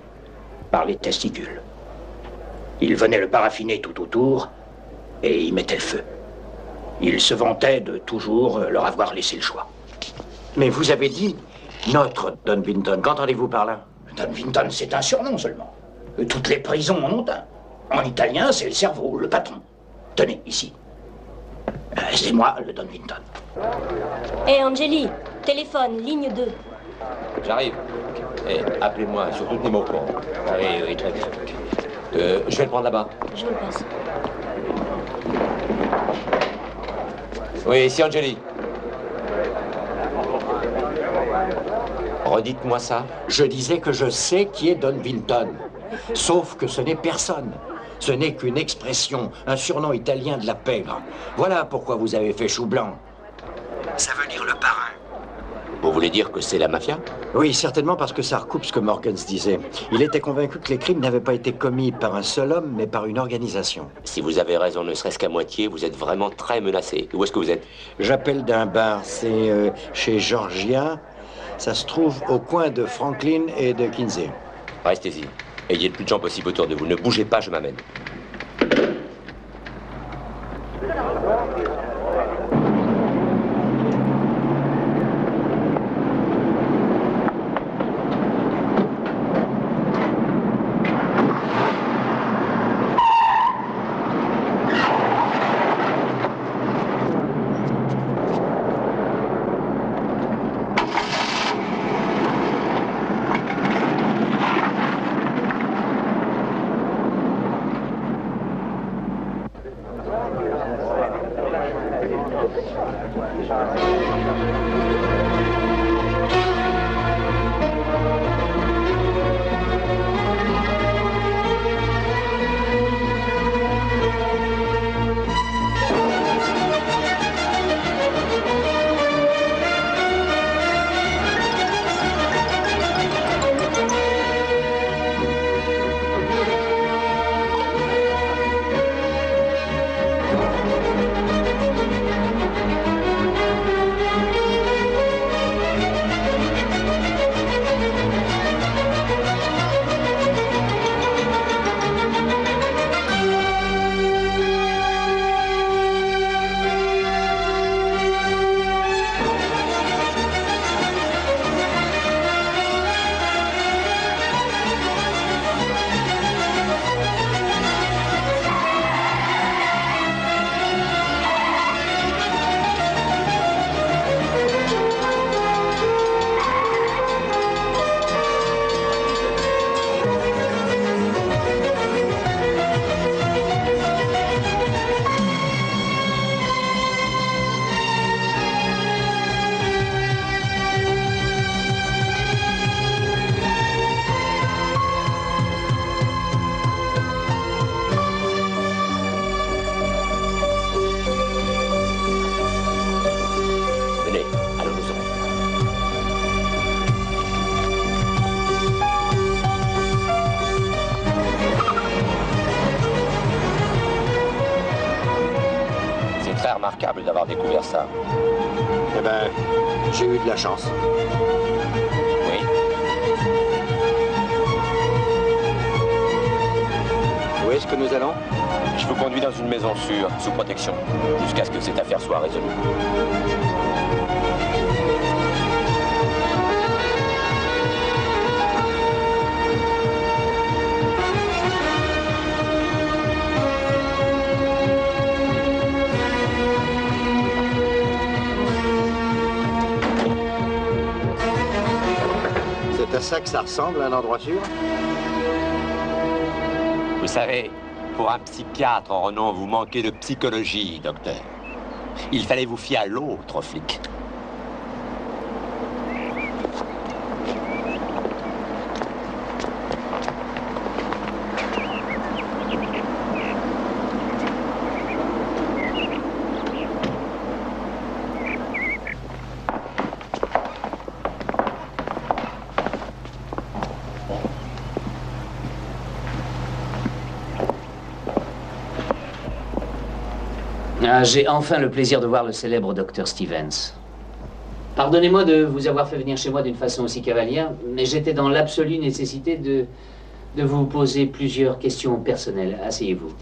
S15: par les testicules. Il venait le paraffiner tout autour et y mettait le feu. Il se vantait de toujours leur avoir laissé le choix.
S8: Mais vous avez dit notre Don Vinton. Qu'entendez-vous par là?
S15: Don Vinton, c'est un surnom seulement. Toutes les prisons en ont un. En italien, c'est le cerveau, le patron. Tenez, ici. C'est moi, le Don Vinton.
S18: Hé, Angeli, téléphone, ligne 2.
S10: J'arrive. Eh, appelez-moi, surtout tenez-moi au courant.
S16: Oui, oui, très bien.
S10: Je vais le prendre là-bas.
S18: Je vous le passe.
S10: Oui, ici Angeli. Redites-moi ça.
S8: Je disais que je sais qui est Don Vinton. Sauf que ce n'est personne. Ce n'est qu'une expression, un surnom italien de la pègre. Voilà pourquoi vous avez fait chou blanc. Ça veut dire le parrain.
S10: Vous voulez dire que c'est la mafia?
S8: Oui, certainement parce que ça recoupe ce que Morgans disait. Il était convaincu que les crimes n'avaient pas été commis par un seul homme, mais par une organisation.
S10: Si vous avez raison, ne serait-ce qu'à moitié, vous êtes vraiment très menacé. Où est-ce que vous êtes?
S8: J'appelle d'un bar, c'est chez Georgia. Ça se trouve au coin de Franklin et de Kinsey.
S10: Restez-y. Ayez le plus de gens possible autour de vous. Ne bougez pas, je m'amène. Remarquable d'avoir découvert ça.
S8: Eh ben, j'ai eu de la chance.
S10: Oui.
S8: Où est-ce que nous allons?
S10: Je vous conduis dans une maison sûre, sous protection, jusqu'à ce que cette affaire soit résolue.
S8: ça que ça ressemble, un endroit sûr?
S10: Vous savez, pour un psychiatre en renom, vous manquez de psychologie, docteur. Il fallait vous fier à l'autre flic.
S6: J'ai enfin le plaisir de voir le célèbre docteur Stevens. Pardonnez-moi de vous avoir fait venir chez moi d'une façon aussi cavalière, mais j'étais dans l'absolue nécessité de vous poser plusieurs questions personnelles. Asseyez-vous.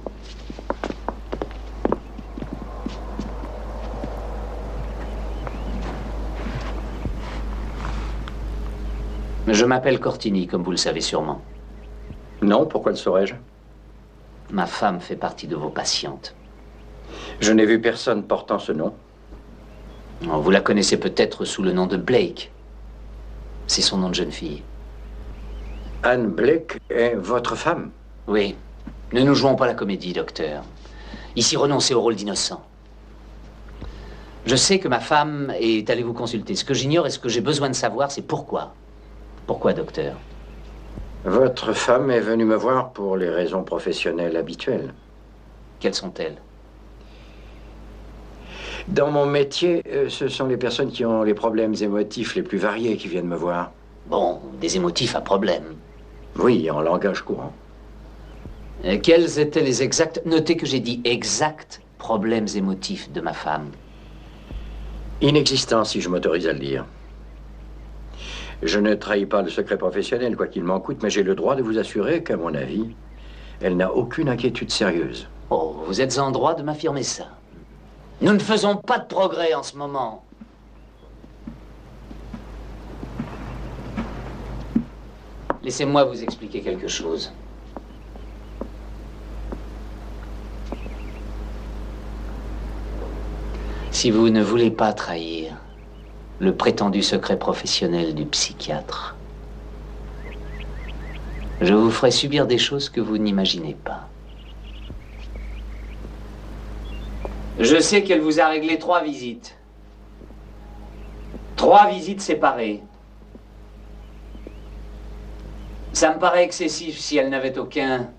S6: Je m'appelle Cortini, comme vous le savez sûrement.
S8: Non, pourquoi le saurais-je?
S6: Ma femme fait partie de vos patientes.
S8: Je n'ai vu personne portant ce nom.
S6: Oh, vous la connaissez peut-être sous le nom de Blake. C'est son nom de jeune fille.
S8: Anne Blake est votre femme?
S6: Oui. Ne nous jouons pas la comédie, docteur. Ici, renoncez au rôle d'innocent. Je sais que ma femme est allée vous consulter. Ce que j'ignore et ce que j'ai besoin de savoir, c'est pourquoi. Pourquoi, docteur?
S8: Votre femme est venue me voir pour les raisons professionnelles habituelles.
S6: Quelles sont-elles?
S8: Dans mon métier, ce sont les personnes qui ont les problèmes émotifs les plus variés qui viennent me voir.
S6: Bon, des émotifs à problème.
S8: Oui, en langage courant.
S6: Quels étaient les exacts... Notez que j'ai dit exacts problèmes émotifs de ma femme.
S8: Inexistants, si je m'autorise à le dire. Je ne trahis pas le secret professionnel, quoi qu'il m'en coûte, mais j'ai le droit de vous assurer qu'à mon avis, elle n'a aucune inquiétude sérieuse.
S6: Oh, vous êtes en droit de m'affirmer ça. Nous ne faisons pas de progrès en ce moment. Laissez-moi vous expliquer quelque chose. Si vous ne voulez pas trahir le prétendu secret professionnel du psychiatre, je vous ferai subir des choses que vous n'imaginez pas. Je sais qu'elle vous a réglé 3 visites. 3 visites séparées. Ça me paraît excessif si elle n'avait aucun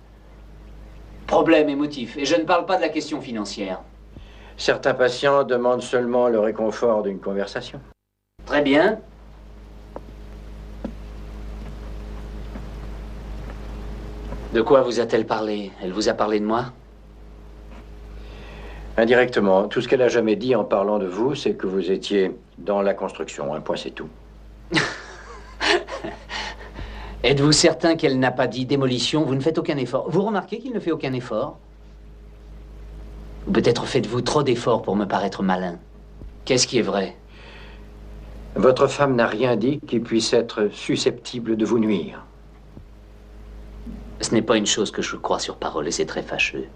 S6: problème émotif. Et je ne parle pas de la question financière.
S8: Certains patients demandent seulement le réconfort d'une conversation.
S6: Très bien. De quoi vous a-t-elle parlé? Elle vous a parlé de moi?
S8: Indirectement. Tout ce qu'elle a jamais dit en parlant de vous, c'est que vous étiez dans la construction. Un point, c'est tout.
S6: Êtes-vous certain qu'elle n'a pas dit démolition? Vous ne faites aucun effort. Vous remarquez qu'il ne fait aucun effort? Ou peut-être faites-vous trop d'efforts pour me paraître malin? Qu'est-ce qui est vrai?
S8: Votre femme n'a rien dit qui puisse être susceptible de vous nuire.
S6: Ce n'est pas une chose que je crois sur parole et c'est très fâcheux.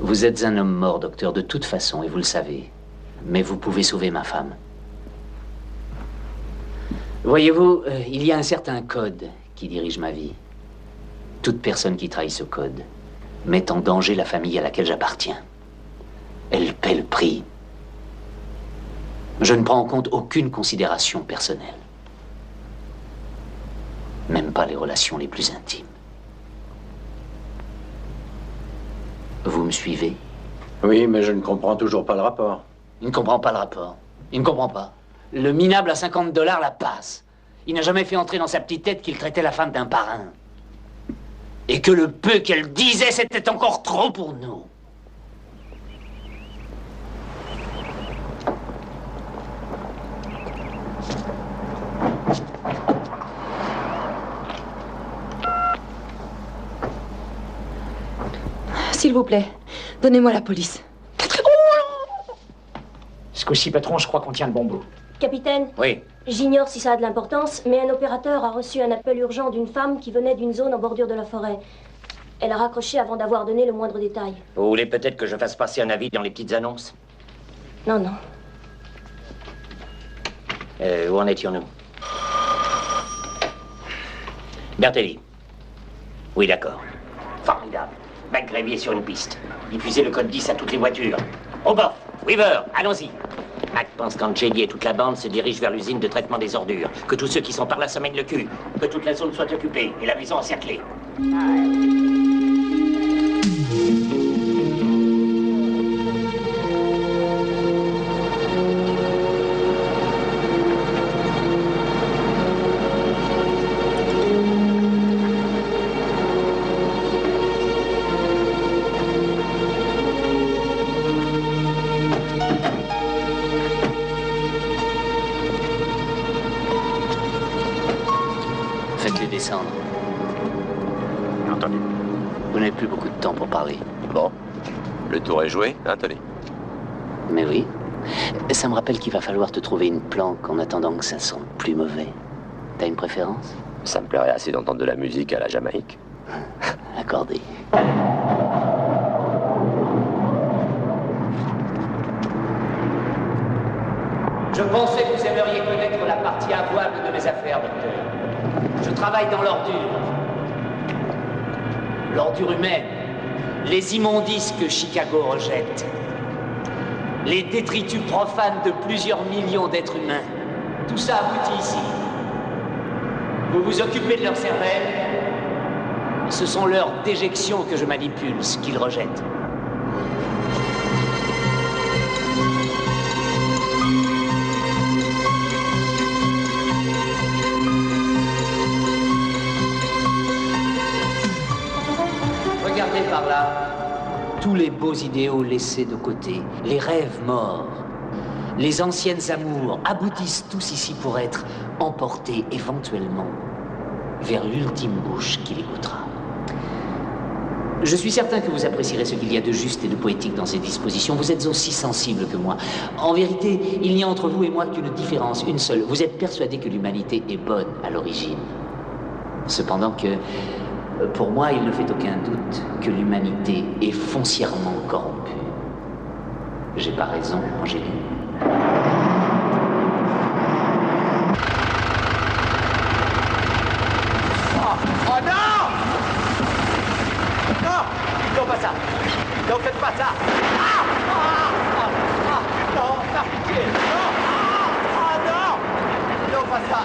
S6: Vous êtes un homme mort, docteur, de toute façon, et vous le savez. Mais vous pouvez sauver ma femme. Voyez-vous, il y a un certain code qui dirige ma vie. Toute personne qui trahit ce code met en danger la famille à laquelle j'appartiens. Elle paie le prix. Je ne prends en compte aucune considération personnelle. Même pas les relations les plus intimes. Vous me suivez?
S8: Oui, mais je ne comprends toujours pas le rapport.
S6: Il ne comprend pas le rapport. Il ne comprend pas. Le minable à $50 la passe. Il n'a jamais fait entrer dans sa petite tête qu'il traitait la femme d'un parrain. Et que le peu qu'elle disait, c'était encore trop pour nous.
S3: S'il vous plaît, donnez-moi la police.
S19: Ce coup-ci, patron, je crois qu'on tient le bon bout.
S18: Capitaine?
S10: Oui.
S18: J'ignore si ça a de l'importance, mais un opérateur a reçu un appel urgent d'une femme qui venait d'une zone en bordure de la forêt. Elle a raccroché avant d'avoir donné le moindre détail.
S16: Vous voulez peut-être que je fasse passer un avis dans les petites annonces?
S18: Non, non.
S16: Où en étions-nous? Bertelli. Oui, d'accord. Formidable. McGreevy est sur une piste. Diffusez le code 10 à toutes les voitures. Au bord. Weaver, allons-y. Mac pense qu'Angeli et toute la bande se dirigent vers l'usine de traitement des ordures. Que tous ceux qui sont par là se mènent le cul. Que toute la zone soit occupée et la maison encerclée.
S6: Faites-les descendre.
S10: Entendu.
S6: Vous n'avez plus beaucoup de temps pour parler.
S10: Bon. Le tour est joué, hein, Tony?
S6: Mais oui. Ça me rappelle qu'il va falloir te trouver une planque en attendant que ça sente plus mauvais. T'as une préférence?
S10: Ça me plairait assez d'entendre de la musique à la Jamaïque.
S6: Accordé.
S16: Je pensais que vous aimeriez connaître la partie avouable de mes affaires, docteur. Je travaille dans l'ordure. L'ordure humaine. Les immondices que Chicago rejette. Les détritus profanes de plusieurs millions d'êtres humains. Tout ça aboutit ici. Vous vous occupez de leur cervelle. Ce sont leurs déjections que je manipule, ce qu'ils rejettent. Regardez par là, tous les beaux idéaux laissés de côté, les rêves morts, les anciennes amours aboutissent tous ici pour être emportés éventuellement vers l'ultime bouche qui les goûtera. Je suis certain que vous apprécierez ce qu'il y a de juste et de poétique dans ces dispositions. Vous êtes aussi sensible que moi. En vérité, il n'y a entre vous et moi qu'une différence, une seule. Vous êtes persuadé que l'humanité est bonne à l'origine. Cependant que, pour moi, il ne fait aucun doute que l'humanité est foncièrement corrompue. J'ai pas raison, Angélique?
S2: Oh non! Non! Non, pas ça! Non, faites pas ça! Ah! Ah! Ah! Ah! Non, par pitié! Non! Ah! Non! Non, pas ça!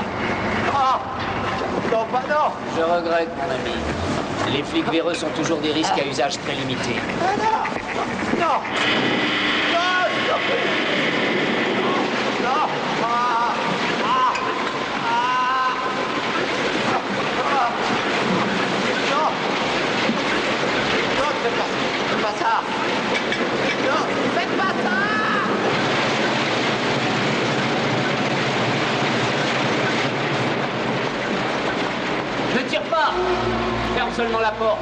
S2: Ah! Non, pas non!
S16: Je regrette, mon ami. Les flics véreux sont toujours des risques à usage très limité.
S2: Ah non! Non! Non, s'il te plaît! Non! Ah! Ah! Ah! Ah! Non! Non, faites pas ça! Non, faites pas ça!
S16: Ne tire pas! Ferme seulement la porte.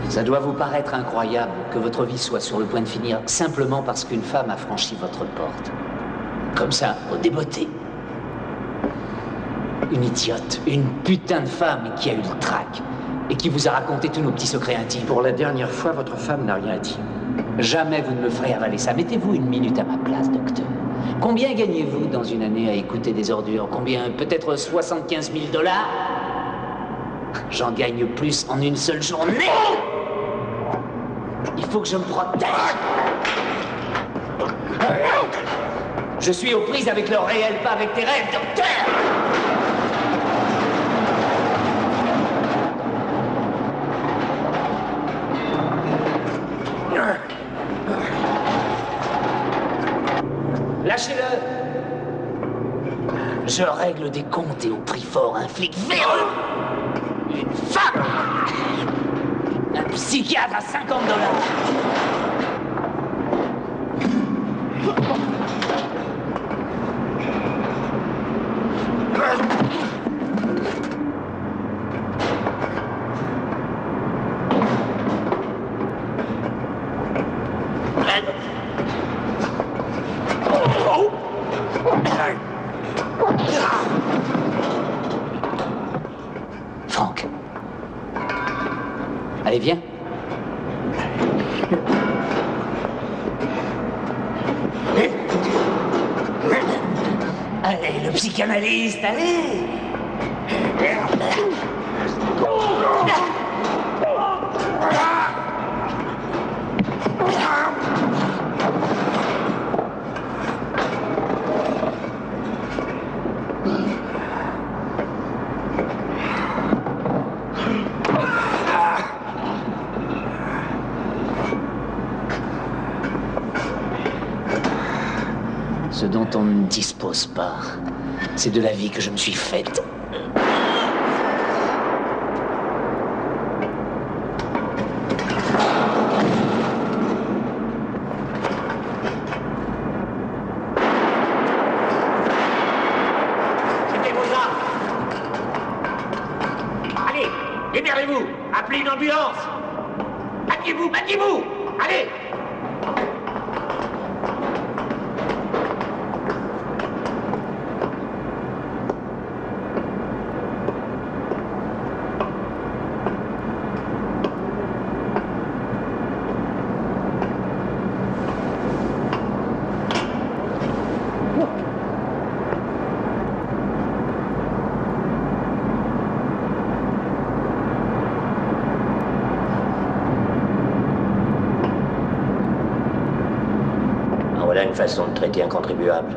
S16: Ça doit vous paraître incroyable que votre vie soit sur le point de finir simplement parce qu'une femme a franchi votre porte. Comme ça, au débeauté. Une idiote, une putain de femme qui a eu le trac et qui vous a raconté tous nos petits secrets intimes.
S8: Pour la dernière fois, votre femme n'a rien dit.
S16: Jamais vous ne me ferez avaler ça. Mettez-vous une minute à ma place, docteur. Combien gagnez-vous dans une année à écouter des ordures? Combien? Peut-être 75 000 $? J'en gagne plus en une seule journée. Il faut que je me protège. Je suis aux prises avec le réel, pas avec tes rêves, docteur. Lâchez-le. Je règle des comptes et au prix fort un flic véreux. Une femme. Un psychiatre à $50.
S6: Franck. Allez, viens.
S16: Allez, le psychanalyste, allez.
S6: Ce dont on ne dispose pas, c'est de la vie que je me suis faite.
S16: Jetez vos armes. Allez, libérez-vous. Appelez une ambulance. Battez-vous, battez-vous. Allez. Voilà une façon de traiter un contribuable.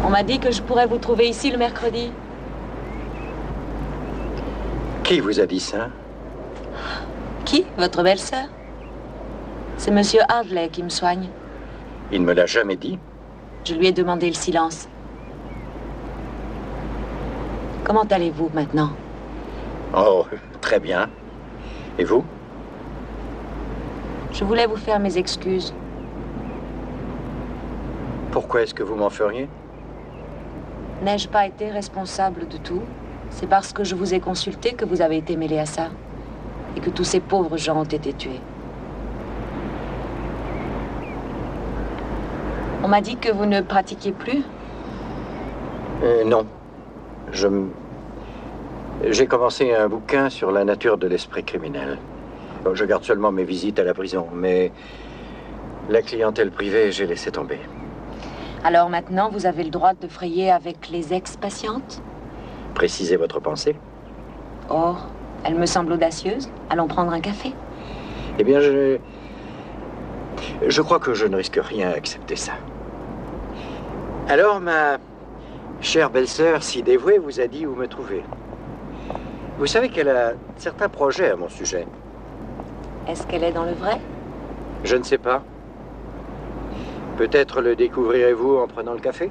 S3: On m'a dit que je pourrais vous trouver ici le mercredi.
S8: Qui vous a dit ça?
S3: Qui? Votre belle-sœur? C'est Monsieur Hartley qui me soigne.
S8: Il ne me l'a jamais dit.
S3: Je lui ai demandé le silence. Comment allez-vous maintenant?
S8: Oh, très bien. Et vous?
S3: Je voulais vous faire mes excuses.
S8: Pourquoi est-ce que vous m'en feriez?
S3: N'ai-je pas été responsable de tout? C'est parce que je vous ai consulté que vous avez été mêlé à ça. Et que tous ces pauvres gens ont été tués. On m'a dit que vous ne pratiquiez plus?
S8: Non. J'ai commencé un bouquin sur la nature de l'esprit criminel. Bon, je garde seulement mes visites à la prison, mais la clientèle privée, j'ai laissé tomber.
S3: Alors maintenant, vous avez le droit de frayer avec les ex-patientes?
S8: Précisez votre pensée.
S3: Oh, elle me semble audacieuse. Allons prendre un café.
S8: Eh bien, je crois que je ne risque rien à accepter ça. Alors, ma chère belle-sœur, si dévouée, vous a dit où me trouver. Vous savez qu'elle a certains projets à mon sujet.
S3: Est-ce qu'elle est dans le vrai?
S8: Je ne sais pas. Peut-être le découvrirez-vous en prenant le café?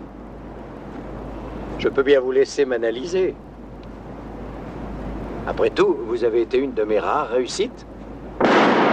S8: Je peux bien vous laisser m'analyser. Après tout, vous avez été une de mes rares réussites.
S2: Ah